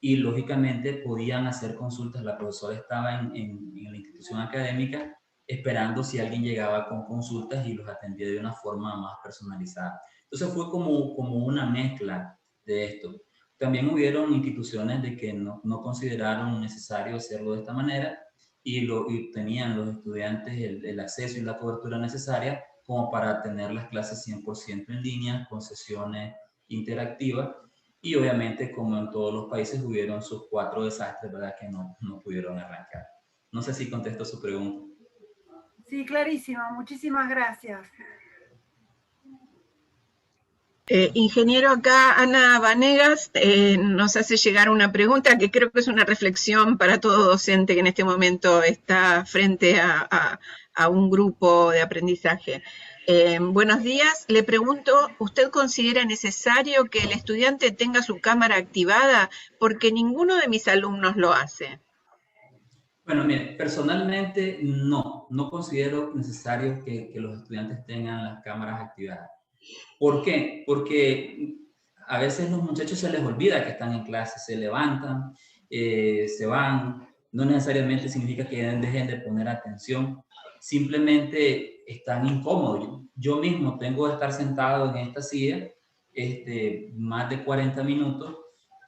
y lógicamente podían hacer consultas. La profesora estaba en la institución académica esperando si alguien llegaba con consultas y los atendía de una forma más personalizada. Entonces fue como una mezcla de esto. También hubieron instituciones de que no consideraron necesario hacerlo de esta manera y tenían los estudiantes el acceso y la cobertura necesaria como para tener las clases 100% en línea, con sesiones interactivas, y obviamente, como en todos los países, hubieron sus 4 desastres, ¿verdad?, que no pudieron arrancar. No sé si contesto su pregunta. Sí, clarísimo. Muchísimas gracias. Ingeniero, acá Ana Vanegas nos hace llegar una pregunta que creo que es una reflexión para todo docente que en este momento está frente a un grupo de aprendizaje. Buenos días, le pregunto, ¿usted considera necesario que el estudiante tenga su cámara activada? Porque ninguno de mis alumnos lo hace. Bueno, mire, personalmente no considero necesario que los estudiantes tengan las cámaras activadas. ¿Por qué? Porque a veces los muchachos se les olvida que están en clase, se levantan, se van, no necesariamente significa que dejen de poner atención, simplemente están incómodos. Yo mismo tengo que estar sentado en esta silla más de 40 minutos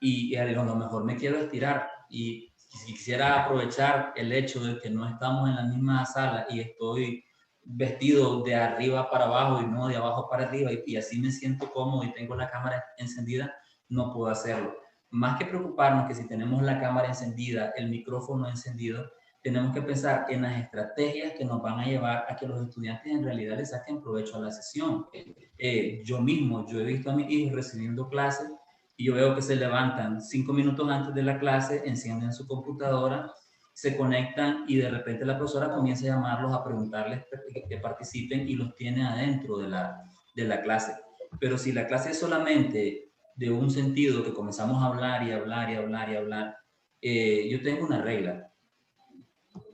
y a lo mejor me quiero estirar y quisiera aprovechar el hecho de que no estamos en la misma sala y estoy vestido de arriba para abajo y no de abajo para arriba y así me siento cómodo y tengo la cámara encendida, no puedo hacerlo. Más que preocuparnos que si tenemos la cámara encendida, el micrófono encendido, tenemos que pensar en las estrategias que nos van a llevar a que los estudiantes en realidad les saquen provecho a la sesión. Yo he visto a mis hijos recibiendo clases y yo veo que se levantan 5 minutos antes de la clase, encienden su computadora, se conectan y de repente la profesora comienza a llamarlos, a preguntarles que participen y los tiene adentro de la clase. Pero si la clase es solamente de un sentido que comenzamos a hablar y hablar y hablar y hablar, yo tengo una regla.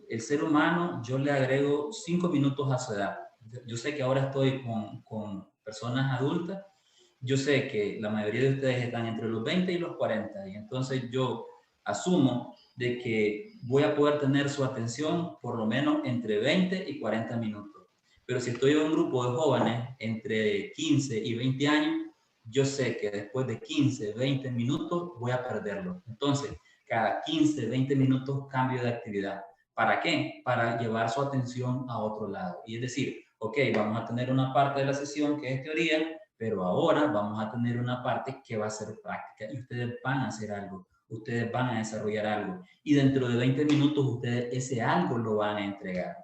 El ser humano, yo le agrego 5 minutos a su edad. Yo sé que ahora estoy con personas adultas. Yo sé que la mayoría de ustedes están entre los 20 y los 40 y entonces yo asumo de que voy a poder tener su atención por lo menos entre 20 y 40 minutos. Pero si estoy en un grupo de jóvenes entre 15 y 20 años, yo sé que después de 15, 20 minutos voy a perderlo. Entonces, cada 15, 20 minutos cambio de actividad. ¿Para qué? Para llevar su atención a otro lado. Y es decir, ok, vamos a tener una parte de la sesión que es teoría, pero ahora vamos a tener una parte que va a ser práctica y ustedes van a hacer algo, ustedes van a desarrollar algo y dentro de 20 minutos ustedes ese algo lo van a entregar.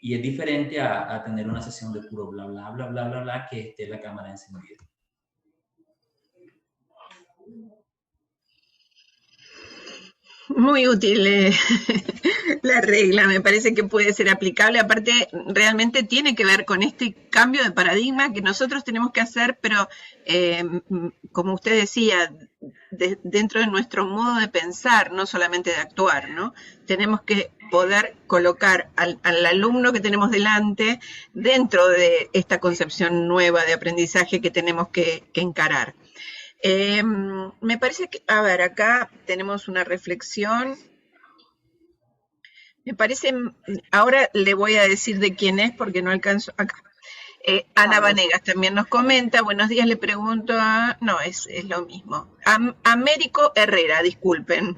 Y es diferente a tener una sesión de puro bla, bla, bla, bla, bla, bla, que esté la cámara encendida. Muy útil la regla, me parece que puede ser aplicable, aparte realmente tiene que ver con este cambio de paradigma que nosotros tenemos que hacer, pero como usted decía, dentro de nuestro modo de pensar, no solamente de actuar, ¿no? Tenemos que poder colocar al alumno que tenemos delante dentro de esta concepción nueva de aprendizaje que tenemos que encarar. Me parece que, a ver, acá tenemos una reflexión. Me parece, ahora le voy a decir de quién es porque no alcanzo acá. Ana Vanegas también nos comenta, buenos días, le pregunto a... No, es lo mismo. Américo Herrera, disculpen.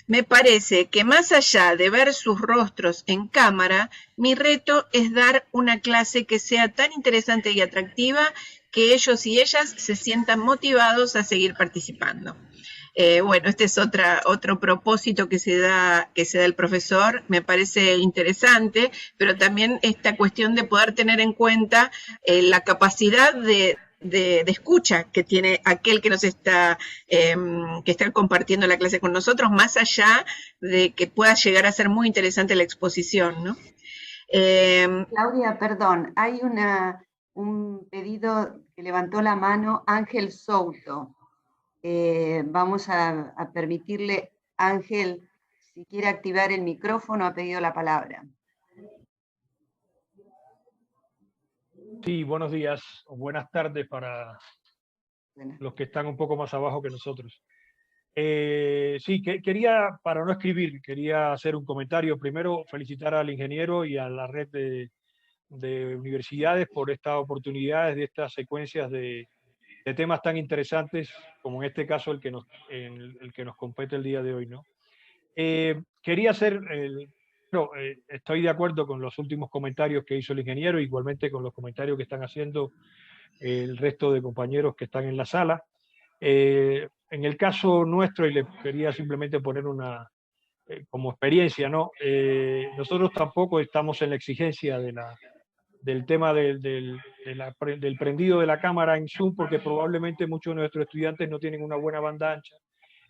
Me parece que más allá de ver sus rostros en cámara, mi reto es dar una clase que sea tan interesante y atractiva que ellos y ellas se sientan motivados a seguir participando. Bueno, este es otro propósito que se da el profesor, me parece interesante, pero también esta cuestión de poder tener en cuenta la capacidad de escucha que tiene aquel que nos está compartiendo la clase con nosotros, más allá de que pueda llegar a ser muy interesante la exposición, ¿no? Claudia, perdón, hay un pedido que levantó la mano Ángel Souto. Vamos a permitirle, Ángel, si quiere activar el micrófono, ha pedido la palabra. Sí, buenos días o buenas tardes para los que están un poco más abajo que nosotros. Sí, quería, para no escribir, quería hacer un comentario. Primero, felicitar al ingeniero y a la red de universidades por estas oportunidades, de estas secuencias de temas tan interesantes como en este caso el que nos compete el día de hoy, ¿no? Quería hacer, estoy de acuerdo con los últimos comentarios que hizo el ingeniero, igualmente con los comentarios que están haciendo el resto de compañeros que están en la sala. En el caso nuestro, y le quería simplemente poner como experiencia, ¿no? Nosotros tampoco estamos en la exigencia del tema del prendido de la cámara en Zoom, porque probablemente muchos de nuestros estudiantes no tienen una buena banda ancha,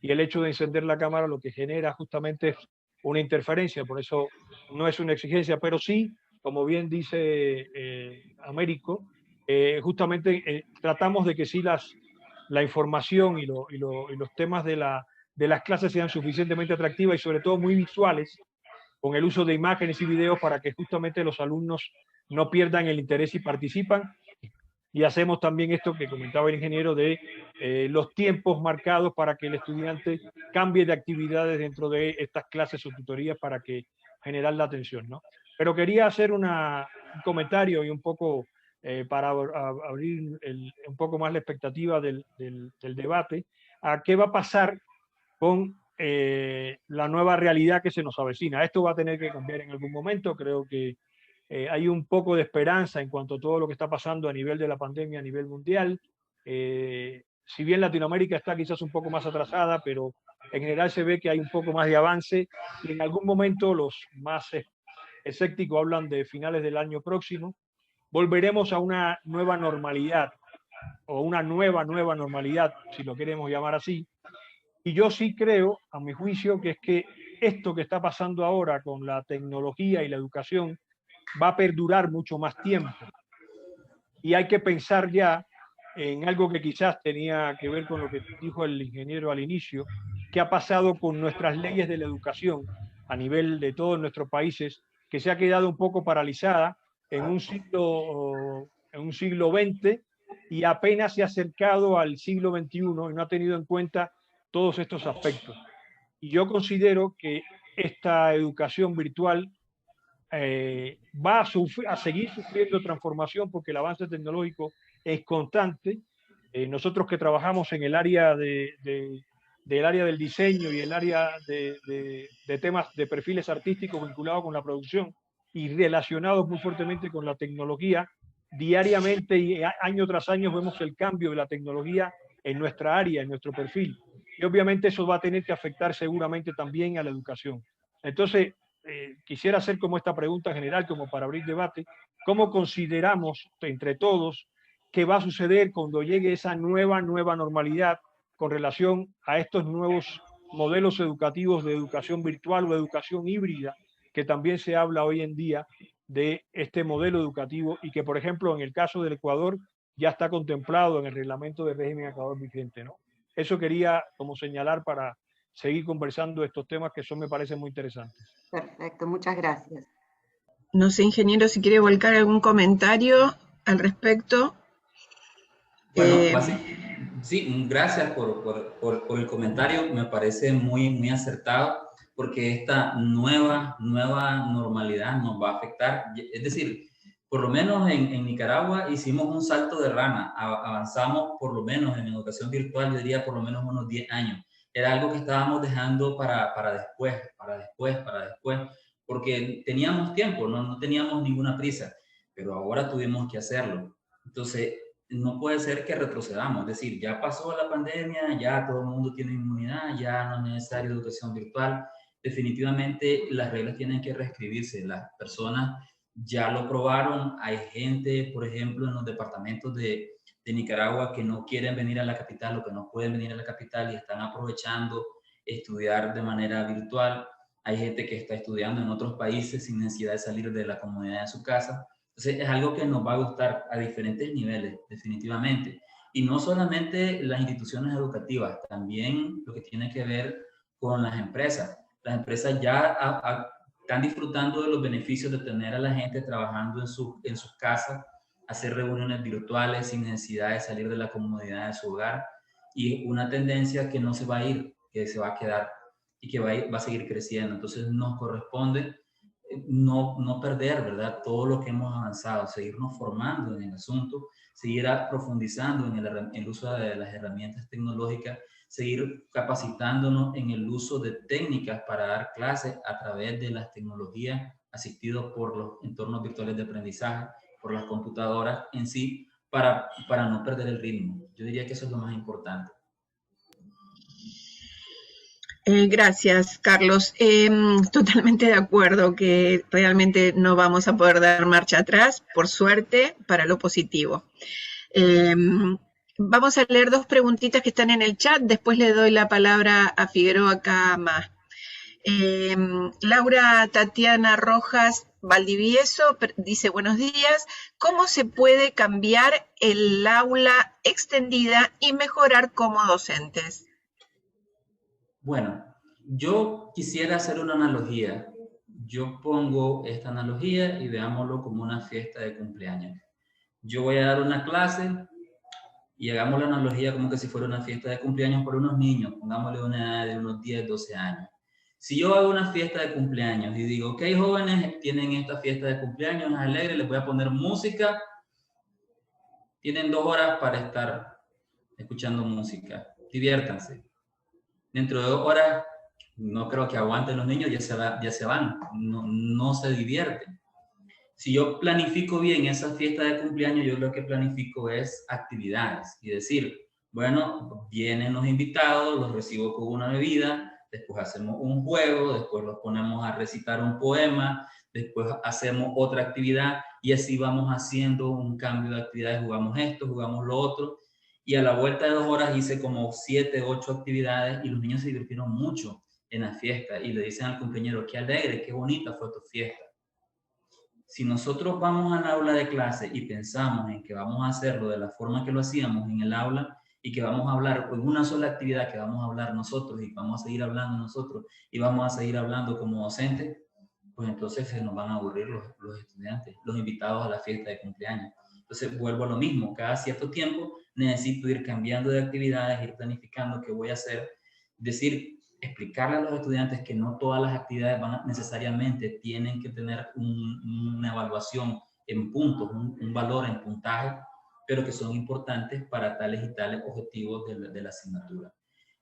y el hecho de encender la cámara lo que genera justamente es una interferencia, por eso no es una exigencia, pero sí, como bien dice Américo, justamente tratamos de que sí la información y los temas de las clases sean suficientemente atractivas y sobre todo muy visuales, con el uso de imágenes y videos para que justamente los alumnos no pierdan el interés y participan. Y hacemos también esto que comentaba el ingeniero de los tiempos marcados para que el estudiante cambie de actividades dentro de estas clases o tutorías para que generar la atención, ¿no? Pero quería hacer un comentario y un poco para abrir un poco más la expectativa del debate a qué va a pasar con la nueva realidad que se nos avecina. Esto va a tener que cambiar en algún momento. Creo que hay un poco de esperanza en cuanto a todo lo que está pasando a nivel de la pandemia, a nivel mundial. Si bien Latinoamérica está quizás un poco más atrasada, pero en general se ve que hay un poco más de avance y en algún momento los más escépticos hablan de finales del año próximo. Volveremos a una nueva normalidad o una nueva normalidad, si lo queremos llamar así. Y yo sí creo, a mi juicio, que es que esto que está pasando ahora con la tecnología y la educación va a perdurar mucho más tiempo. Y hay que pensar ya en algo que quizás tenía que ver con lo que dijo el ingeniero al inicio, qué ha pasado con nuestras leyes de la educación a nivel de todos nuestros países, que se ha quedado un poco paralizada en un siglo XX y apenas se ha acercado al siglo XXI y no ha tenido en cuenta todos estos aspectos. Y yo considero que esta educación virtual va a seguir sufriendo transformación porque el avance tecnológico es constante. Nosotros que trabajamos en el área del área del diseño y el área de temas de perfiles artísticos vinculados con la producción y relacionados muy fuertemente con la tecnología, diariamente y año tras año vemos el cambio de la tecnología en nuestra área, en nuestro perfil. Y obviamente eso va a tener que afectar seguramente también a la educación. Entonces, quisiera hacer como esta pregunta general, como para abrir debate, ¿cómo consideramos entre todos qué va a suceder cuando llegue esa nueva normalidad con relación a estos nuevos modelos educativos de educación virtual o educación híbrida, que también se habla hoy en día de este modelo educativo y que, por ejemplo, en el caso del Ecuador ya está contemplado en el reglamento de régimen académico vigente, ¿no? Eso quería como señalar para seguir conversando estos temas que me parecen muy interesantes. Perfecto, muchas gracias. No sé, ingeniero, si quiere volcar algún comentario al respecto. Bueno, sí, gracias por el comentario, me parece muy acertado, porque esta nueva normalidad nos va a afectar. Es decir, por lo menos en Nicaragua hicimos un salto de rana, avanzamos por lo menos en educación virtual, yo diría por lo menos unos 10 años. Era algo que estábamos dejando para después, porque teníamos tiempo, no teníamos ninguna prisa, pero ahora tuvimos que hacerlo. Entonces, no puede ser que retrocedamos, es decir, ya pasó la pandemia, ya todo el mundo tiene inmunidad, ya no es necesaria educación virtual. Definitivamente las reglas tienen que reescribirse, las personas ya lo probaron, hay gente, por ejemplo, en los departamentos de Nicaragua que no quieren venir a la capital o que no pueden venir a la capital y están aprovechando estudiar de manera virtual. Hay gente que está estudiando en otros países sin necesidad de salir de la comodidad de su casa. Entonces, es algo que nos va a gustar a diferentes niveles, definitivamente. Y no solamente las instituciones educativas, también lo que tiene que ver con las empresas. Las empresas ya están disfrutando de los beneficios de tener a la gente trabajando en sus casas, hacer reuniones virtuales sin necesidad de salir de la comodidad de su hogar. Y una tendencia que no se va a ir, que se va a quedar y que va a seguir creciendo. Entonces, nos corresponde no perder, ¿verdad?, todo lo que hemos avanzado, seguirnos formando en el asunto, seguir profundizando en el uso de las herramientas tecnológicas, seguir capacitándonos en el uso de técnicas para dar clases a través de las tecnologías asistidos por los entornos virtuales de aprendizaje, por las computadoras en sí, para no perder el ritmo. Yo diría que eso es lo más importante. Gracias, Carlos. Totalmente de acuerdo que realmente no vamos a poder dar marcha atrás, por suerte, para lo positivo. Vamos a leer dos preguntitas que están en el chat, después le doy la palabra a Figueroa Cama. Laura Tatiana Rojas Valdivieso dice: buenos días, ¿cómo se puede cambiar el aula extendida y mejorar como docentes? Bueno, yo quisiera hacer una analogía. Yo pongo esta analogía y veámoslo como una fiesta de cumpleaños. Yo voy a dar una clase y hagamos la analogía como que si fuera una fiesta de cumpleaños por unos niños, pongámosle una edad de unos 10, 12 años. Si yo hago una fiesta de cumpleaños y digo, ok, jóvenes, tienen esta fiesta de cumpleaños, es alegre, les voy a poner música, tienen 2 horas para estar escuchando música, diviértanse. Dentro de 2 horas, no creo que aguanten los niños, ya se van, no se divierten. Si yo planifico bien esa fiesta de cumpleaños, yo lo que planifico es actividades y decir, bueno, vienen los invitados, los recibo con una bebida, después hacemos un juego, después los ponemos a recitar un poema, después hacemos otra actividad y así vamos haciendo un cambio de actividades, jugamos esto, jugamos lo otro. Y a la vuelta de 2 horas hice como 7, 8 actividades y los niños se divirtieron mucho en la fiesta y le dicen al cumpleañero, qué alegre, qué bonita fue tu fiesta. Si nosotros vamos al aula de clase y pensamos en que vamos a hacerlo de la forma que lo hacíamos en el aula y que vamos a hablar en una sola actividad que vamos a hablar nosotros y vamos a seguir hablando nosotros y vamos a seguir hablando como docentes, pues entonces se nos van a aburrir los estudiantes, los invitados a la fiesta de cumpleaños. Entonces vuelvo a lo mismo, cada cierto tiempo necesito ir cambiando de actividades, ir planificando qué voy a hacer, decir, explicarle a los estudiantes que no todas las actividades necesariamente tienen que tener una evaluación en puntos, un valor en puntaje, pero que son importantes para tales y tales objetivos de la asignatura.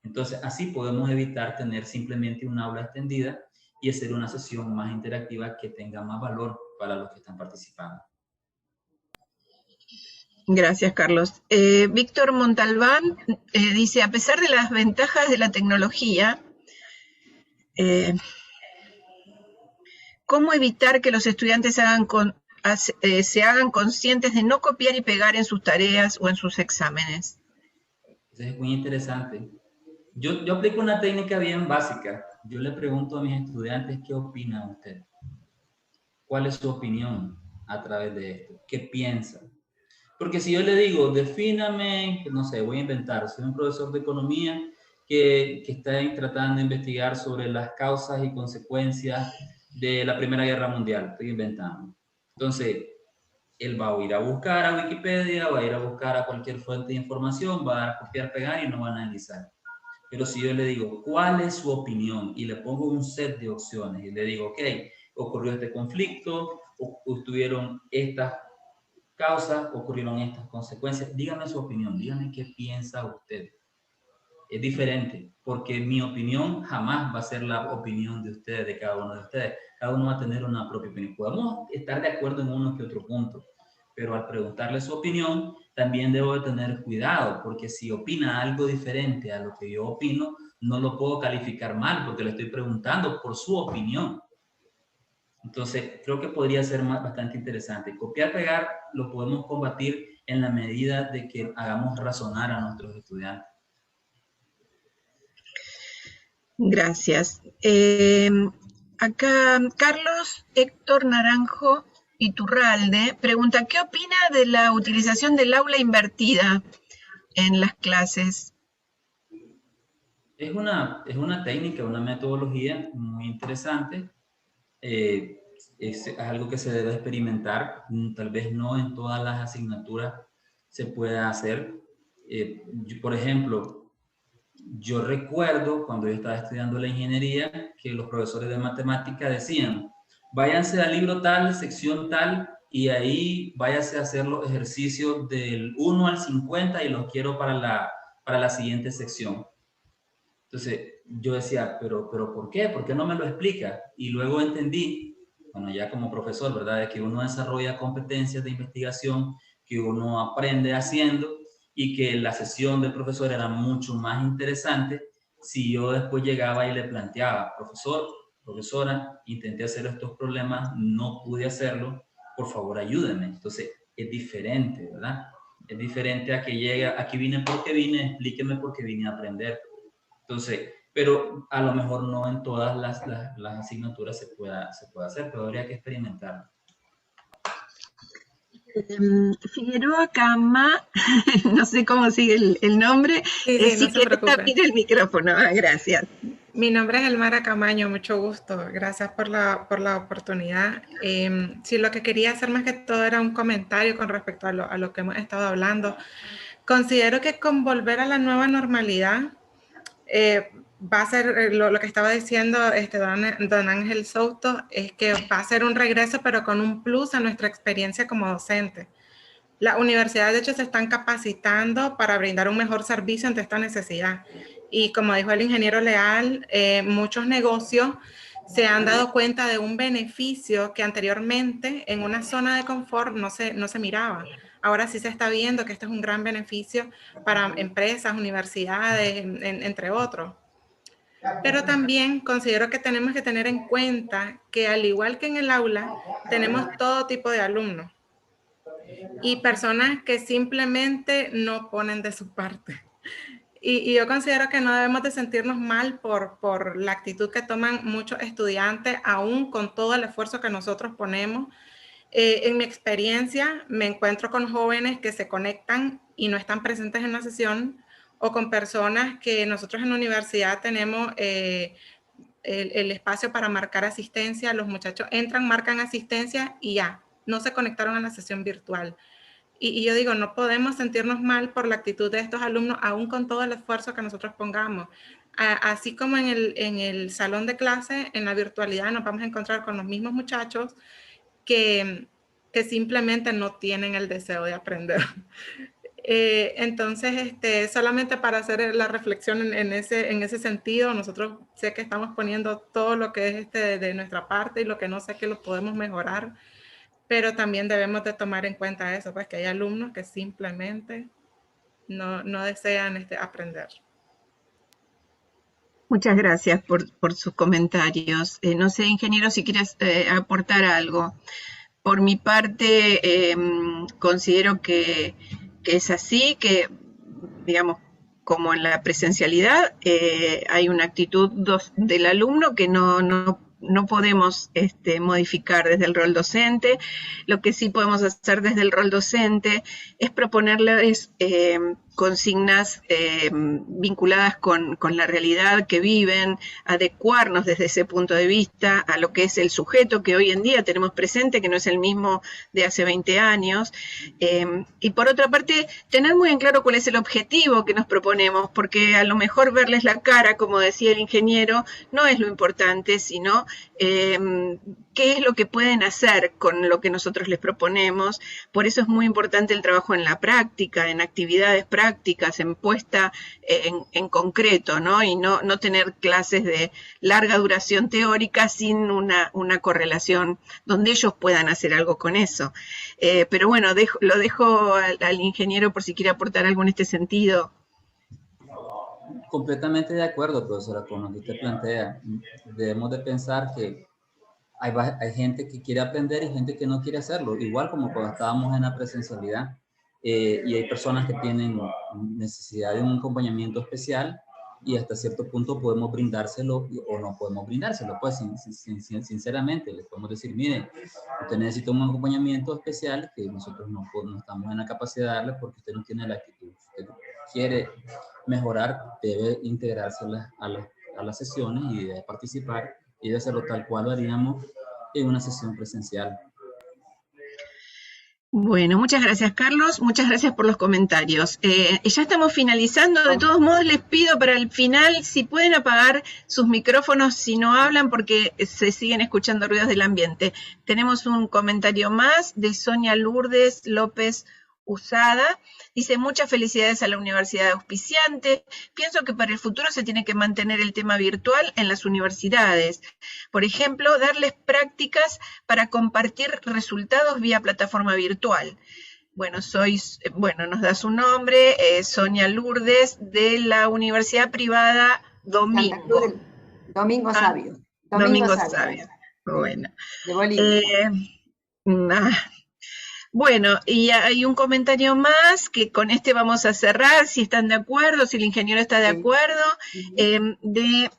Entonces, así podemos evitar tener simplemente un aula extendida y hacer una sesión más interactiva que tenga más valor para los que están participando. Gracias, Carlos. Víctor Montalbán dice, a pesar de las ventajas de la tecnología, ¿cómo evitar que los estudiantes se hagan conscientes de no copiar y pegar en sus tareas o en sus exámenes? Eso es muy interesante. Yo aplico una técnica bien básica. Yo le pregunto a mis estudiantes, ¿qué opina usted? ¿Cuál es su opinión a través de esto? ¿Qué piensa? Porque si yo le digo, defíname, no sé, voy a inventar, soy un profesor de economía que está tratando de investigar sobre las causas y consecuencias de la Primera Guerra Mundial, estoy inventando. Entonces, él va a ir a buscar a Wikipedia, va a ir a buscar a cualquier fuente de información, va a copiar, pegar y no va a analizar. Pero si yo le digo, ¿cuál es su opinión? Y le pongo un set de opciones y le digo, ok, ocurrió este conflicto, estuvieron estas causas, ocurrieron estas consecuencias. Dígame su opinión, dígame qué piensa usted. Es diferente, porque mi opinión jamás va a ser la opinión de ustedes, de cada uno de ustedes. Cada uno va a tener una propia opinión. Podemos estar de acuerdo en uno que otro punto, pero al preguntarle su opinión, también debo de tener cuidado, porque si opina algo diferente a lo que yo opino, no lo puedo calificar mal, porque le estoy preguntando por su opinión. Entonces, creo que podría ser bastante interesante. Copiar, pegar, lo podemos combatir en la medida de que hagamos razonar a nuestros estudiantes. Gracias. Acá Carlos Héctor Naranjo Iturralde pregunta, ¿qué opina de la utilización del aula invertida en las clases? Es una técnica, una metodología muy interesante. Es algo que se debe experimentar, tal vez no en todas las asignaturas se pueda hacer. Por ejemplo, yo recuerdo cuando yo estaba estudiando la ingeniería que los profesores de matemática decían, váyanse al libro tal, sección tal, y ahí váyase a hacer los ejercicios del 1 al 50 y los quiero para la siguiente sección. Entonces yo decía, pero ¿por qué? ¿Por qué no me lo explica? Y luego entendí, bueno, ya como profesor, ¿verdad? De que uno desarrolla competencias de investigación, que uno aprende haciendo y que la sesión del profesor era mucho más interesante si yo después llegaba y le planteaba, profesor, profesora, intenté hacer estos problemas, no pude hacerlo, por favor ayúdenme. Entonces es diferente, ¿verdad? Es diferente a que llegue, aquí vine porque vine, explíqueme porque vine a aprender. Entonces, pero a lo mejor no en todas las asignaturas se pueda hacer, pero habría que experimentarlo. Figueroa Cama, no sé cómo sigue el nombre. Sí, Si no se preocupe. abrir el micrófono, gracias. Mi nombre es Elmara Camaño, mucho gusto. Gracias por la oportunidad. Sí, lo que quería hacer más que todo era un comentario con respecto a lo que hemos estado hablando. Considero que con volver a la nueva normalidad va a ser lo que estaba diciendo don Ángel Souto, es que va a ser un regreso, pero con un plus a nuestra experiencia como docente. Las universidades, de hecho, se están capacitando para brindar un mejor servicio ante esta necesidad. Y como dijo el ingeniero Leal, muchos negocios se han dado cuenta de un beneficio que anteriormente en una zona de confort no se miraba. Ahora sí se está viendo que este es un gran beneficio para empresas, universidades, entre otros. Pero también considero que tenemos que tener en cuenta que al igual que en el aula, tenemos todo tipo de alumnos y personas que simplemente no ponen de su parte. Y yo considero que no debemos de sentirnos mal por la actitud que toman muchos estudiantes, aún con todo el esfuerzo que nosotros ponemos. En mi experiencia, me encuentro con jóvenes que se conectan y no están presentes en la sesión, o con personas que nosotros en la universidad tenemos el espacio para marcar asistencia. Los muchachos entran, marcan asistencia y ya, no se conectaron a la sesión virtual. Y yo digo, no podemos sentirnos mal por la actitud de estos alumnos, aún con todo el esfuerzo que nosotros pongamos. Así como en el salón de clase, en la virtualidad, nos vamos a encontrar con los mismos muchachos que simplemente no tienen el deseo de aprender. Entonces, solamente para hacer la reflexión en ese sentido, nosotros sé que estamos poniendo todo lo que es de nuestra parte y lo que no sé que lo podemos mejorar, pero también debemos de tomar en cuenta eso, pues que hay alumnos que simplemente no desean aprender. Muchas gracias por sus comentarios. No sé, ingeniero, si quieres aportar algo. Por mi parte, considero que es así, que, digamos, como en la presencialidad, hay una actitud del alumno que no podemos modificar desde el rol docente. Lo que sí podemos hacer desde el rol docente es proponerles consignas vinculadas con la realidad que viven, adecuarnos desde ese punto de vista a lo que es el sujeto que hoy en día tenemos presente, que no es el mismo de hace 20 años. Y por otra parte, tener muy en claro cuál es el objetivo que nos proponemos, porque a lo mejor verles la cara, como decía el ingeniero, no es lo importante, sino qué es lo que pueden hacer con lo que nosotros les proponemos. Por eso es muy importante el trabajo en la práctica, en actividades prácticas, en puesta en concreto, ¿no? Y no tener clases de larga duración teórica sin una correlación donde ellos puedan hacer algo con eso. Pero bueno, lo dejo al ingeniero por si quiere aportar algo en este sentido. Completamente de acuerdo, profesora, con lo que usted plantea. Debemos de pensar que hay gente que quiere aprender y gente que no quiere hacerlo, igual como cuando estábamos en la presencialidad. Y hay personas que tienen necesidad de un acompañamiento especial y hasta cierto punto podemos brindárselo o no podemos brindárselo. Pues sinceramente les podemos decir, mire, usted necesita un acompañamiento especial que nosotros no estamos en la capacidad de darle porque usted no tiene la actitud. Usted quiere mejorar, debe integrarse a las sesiones y debe participar y debe hacerlo tal cual lo haríamos en una sesión presencial. Bueno, muchas gracias, Carlos. Muchas gracias por los comentarios. Ya estamos finalizando. De todos modos, les pido para el final, si pueden apagar sus micrófonos si no hablan, porque se siguen escuchando ruidos del ambiente. Tenemos un comentario más de Sonia Lourdes López Usada. Dice, muchas felicidades a la Universidad Auspiciante. Pienso que para el futuro se tiene que mantener el tema virtual en las universidades. Por ejemplo, darles prácticas para compartir resultados vía plataforma virtual. Bueno, nos da su nombre, Sonia Lourdes, de la Universidad Privada Domingo. Domingo Sabio. Domingo Sabio. Bueno. De Bolivia. Bueno, y hay un comentario más que con este vamos a cerrar, si están de acuerdo, si el ingeniero está de acuerdo, de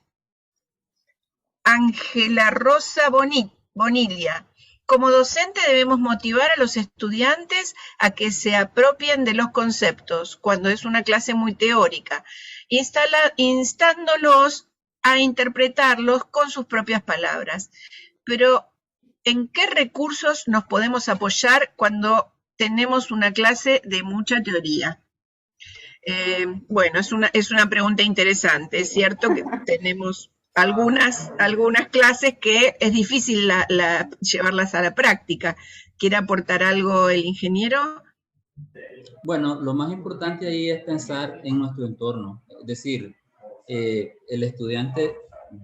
Ángela Rosa Bonilla. Como docente debemos motivar a los estudiantes a que se apropien de los conceptos cuando es una clase muy teórica, instándolos a interpretarlos con sus propias palabras. Pero ¿en qué recursos nos podemos apoyar cuando tenemos una clase de mucha teoría? Bueno, es una pregunta interesante. Es cierto que tenemos algunas clases que es difícil llevarlas a la práctica. ¿Quiere aportar algo el ingeniero? Bueno, lo más importante ahí es pensar en nuestro entorno. Es decir, el estudiante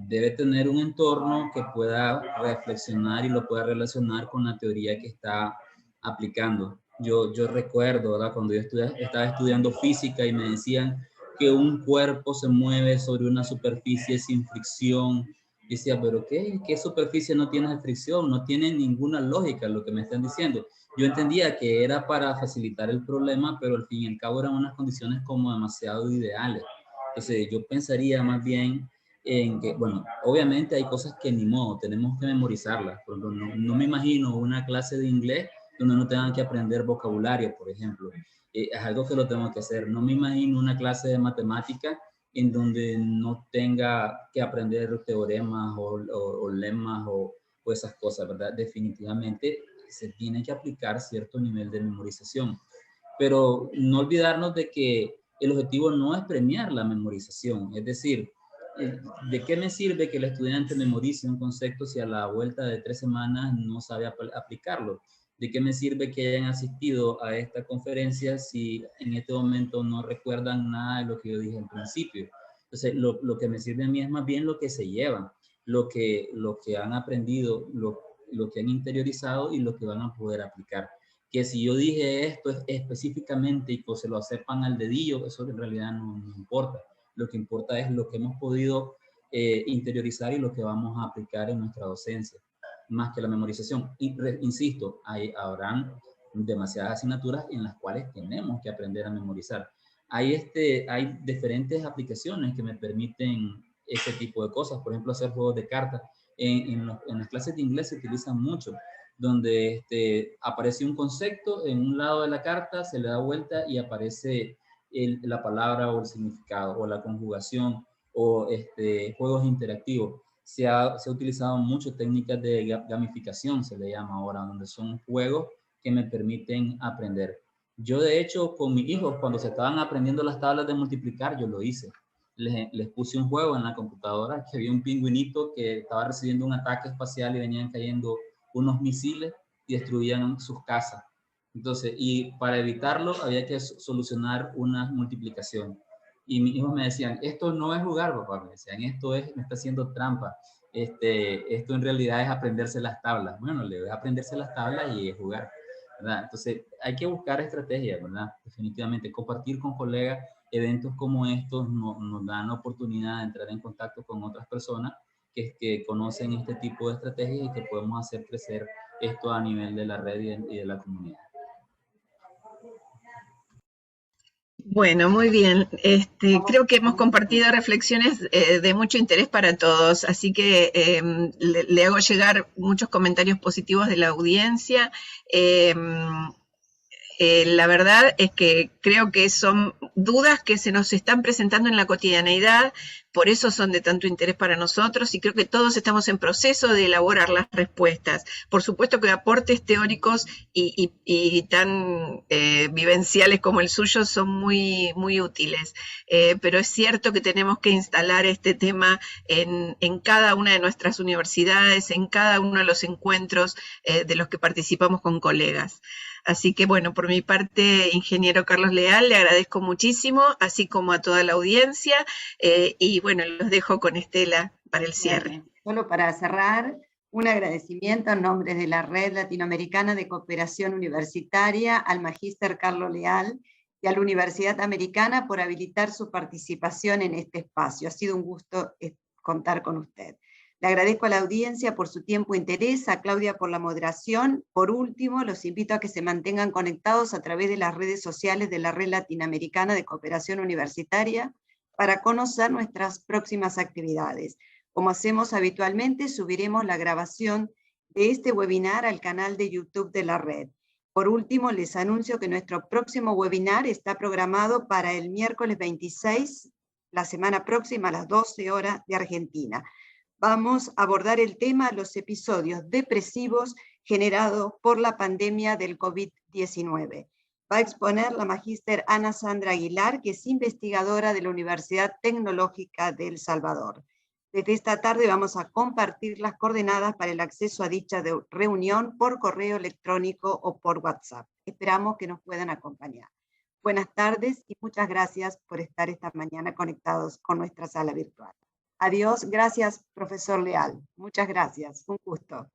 debe tener un entorno que pueda reflexionar y lo pueda relacionar con la teoría que está aplicando. Yo recuerdo, ¿verdad? Cuando yo estaba estudiando física y me decían que un cuerpo se mueve sobre una superficie sin fricción. Decía, pero ¿qué superficie no tiene fricción? No tiene ninguna lógica lo que me están diciendo. Yo entendía que era para facilitar el problema, pero al fin y al cabo eran unas condiciones como demasiado ideales. Entonces yo pensaría más bien en que, bueno, obviamente hay cosas que ni modo, tenemos que memorizarlas. Por ejemplo, no me imagino una clase de inglés donde no tengan que aprender vocabulario, por ejemplo. Es algo que lo tengo que hacer. No me imagino una clase de matemática en donde no tenga que aprender teoremas o lemas o esas cosas, ¿verdad? Definitivamente se tiene que aplicar cierto nivel de memorización. Pero no olvidarnos de que el objetivo no es premiar la memorización. Es decir, ¿de qué me sirve que el estudiante memorice un concepto si a la vuelta de 3 semanas no sabe aplicarlo? ¿De qué me sirve que hayan asistido a esta conferencia si en este momento no recuerdan nada de lo que yo dije al principio? Entonces, lo que me sirve a mí es más bien lo que se llevan, lo que han aprendido, lo que han interiorizado y lo que van a poder aplicar. Que si yo dije esto específicamente y que se lo sepan al dedillo, eso en realidad no importa. Lo que importa es lo que hemos podido interiorizar y lo que vamos a aplicar en nuestra docencia, más que la memorización. Y insisto, habrán demasiadas asignaturas en las cuales tenemos que aprender a memorizar. hay diferentes aplicaciones que me permiten ese tipo de cosas. Por ejemplo, hacer juegos de cartas. En las clases de inglés se utilizan mucho, donde aparece un concepto en un lado de la carta, se le da vuelta y aparece la palabra o el significado o la conjugación o juegos interactivos. Se ha utilizado mucho técnicas de gamificación, se le llama ahora, donde son juegos que me permiten aprender. Yo, de hecho, con mis hijos, cuando se estaban aprendiendo las tablas de multiplicar, yo lo hice. Les puse un juego en la computadora que había un pingüinito que estaba recibiendo un ataque espacial y venían cayendo unos misiles y destruían sus casas. Entonces, y para evitarlo había que solucionar una multiplicación. Y mis hijos me decían, esto no es jugar, papá, me decían, me está haciendo trampa. Esto en realidad es aprenderse las tablas. Bueno, le voy a aprenderse las tablas y jugar, ¿verdad? Entonces, hay que buscar estrategias, ¿verdad? Definitivamente, compartir con colegas. Eventos como estos nos dan la oportunidad de entrar en contacto con otras personas que conocen este tipo de estrategias y que podemos hacer crecer esto a nivel de la red y de la comunidad. Bueno, muy bien. Creo que hemos compartido reflexiones de mucho interés para todos, así que le hago llegar muchos comentarios positivos de la audiencia. La verdad es que creo que son dudas que se nos están presentando en la cotidianeidad, por eso son de tanto interés para nosotros y creo que todos estamos en proceso de elaborar las respuestas. Por supuesto que aportes teóricos y tan vivenciales como el suyo son muy, muy útiles, pero es cierto que tenemos que instalar este tema en cada una de nuestras universidades, en cada uno de los encuentros de los que participamos con colegas. Así que bueno, por mi parte, ingeniero Carlos Leal, le agradezco muchísimo, así como a toda la audiencia, y bueno, los dejo con Estela para el cierre. Bien, solo para cerrar, un agradecimiento en nombre de la Red Latinoamericana de Cooperación Universitaria al Magíster Carlos Leal y a la Universidad Americana por habilitar su participación en este espacio. Ha sido un gusto contar con usted. Le agradezco a la audiencia por su tiempo e interés, a Claudia por la moderación. Por último, los invito a que se mantengan conectados a través de las redes sociales de la Red Latinoamericana de Cooperación Universitaria para conocer nuestras próximas actividades. Como hacemos habitualmente, subiremos la grabación de este webinar al canal de YouTube de la red. Por último, les anuncio que nuestro próximo webinar está programado para el miércoles 26, la semana próxima, a las 12 horas de Argentina. Vamos a abordar el tema los episodios depresivos generados por la pandemia del COVID-19. Va a exponer la magíster Ana Sandra Aguilar, que es investigadora de la Universidad Tecnológica de El Salvador. Desde esta tarde vamos a compartir las coordenadas para el acceso a dicha reunión por correo electrónico o por WhatsApp. Esperamos que nos puedan acompañar. Buenas tardes y muchas gracias por estar esta mañana conectados con nuestra sala virtual. Adiós, gracias, profesor Leal. Muchas gracias, un gusto.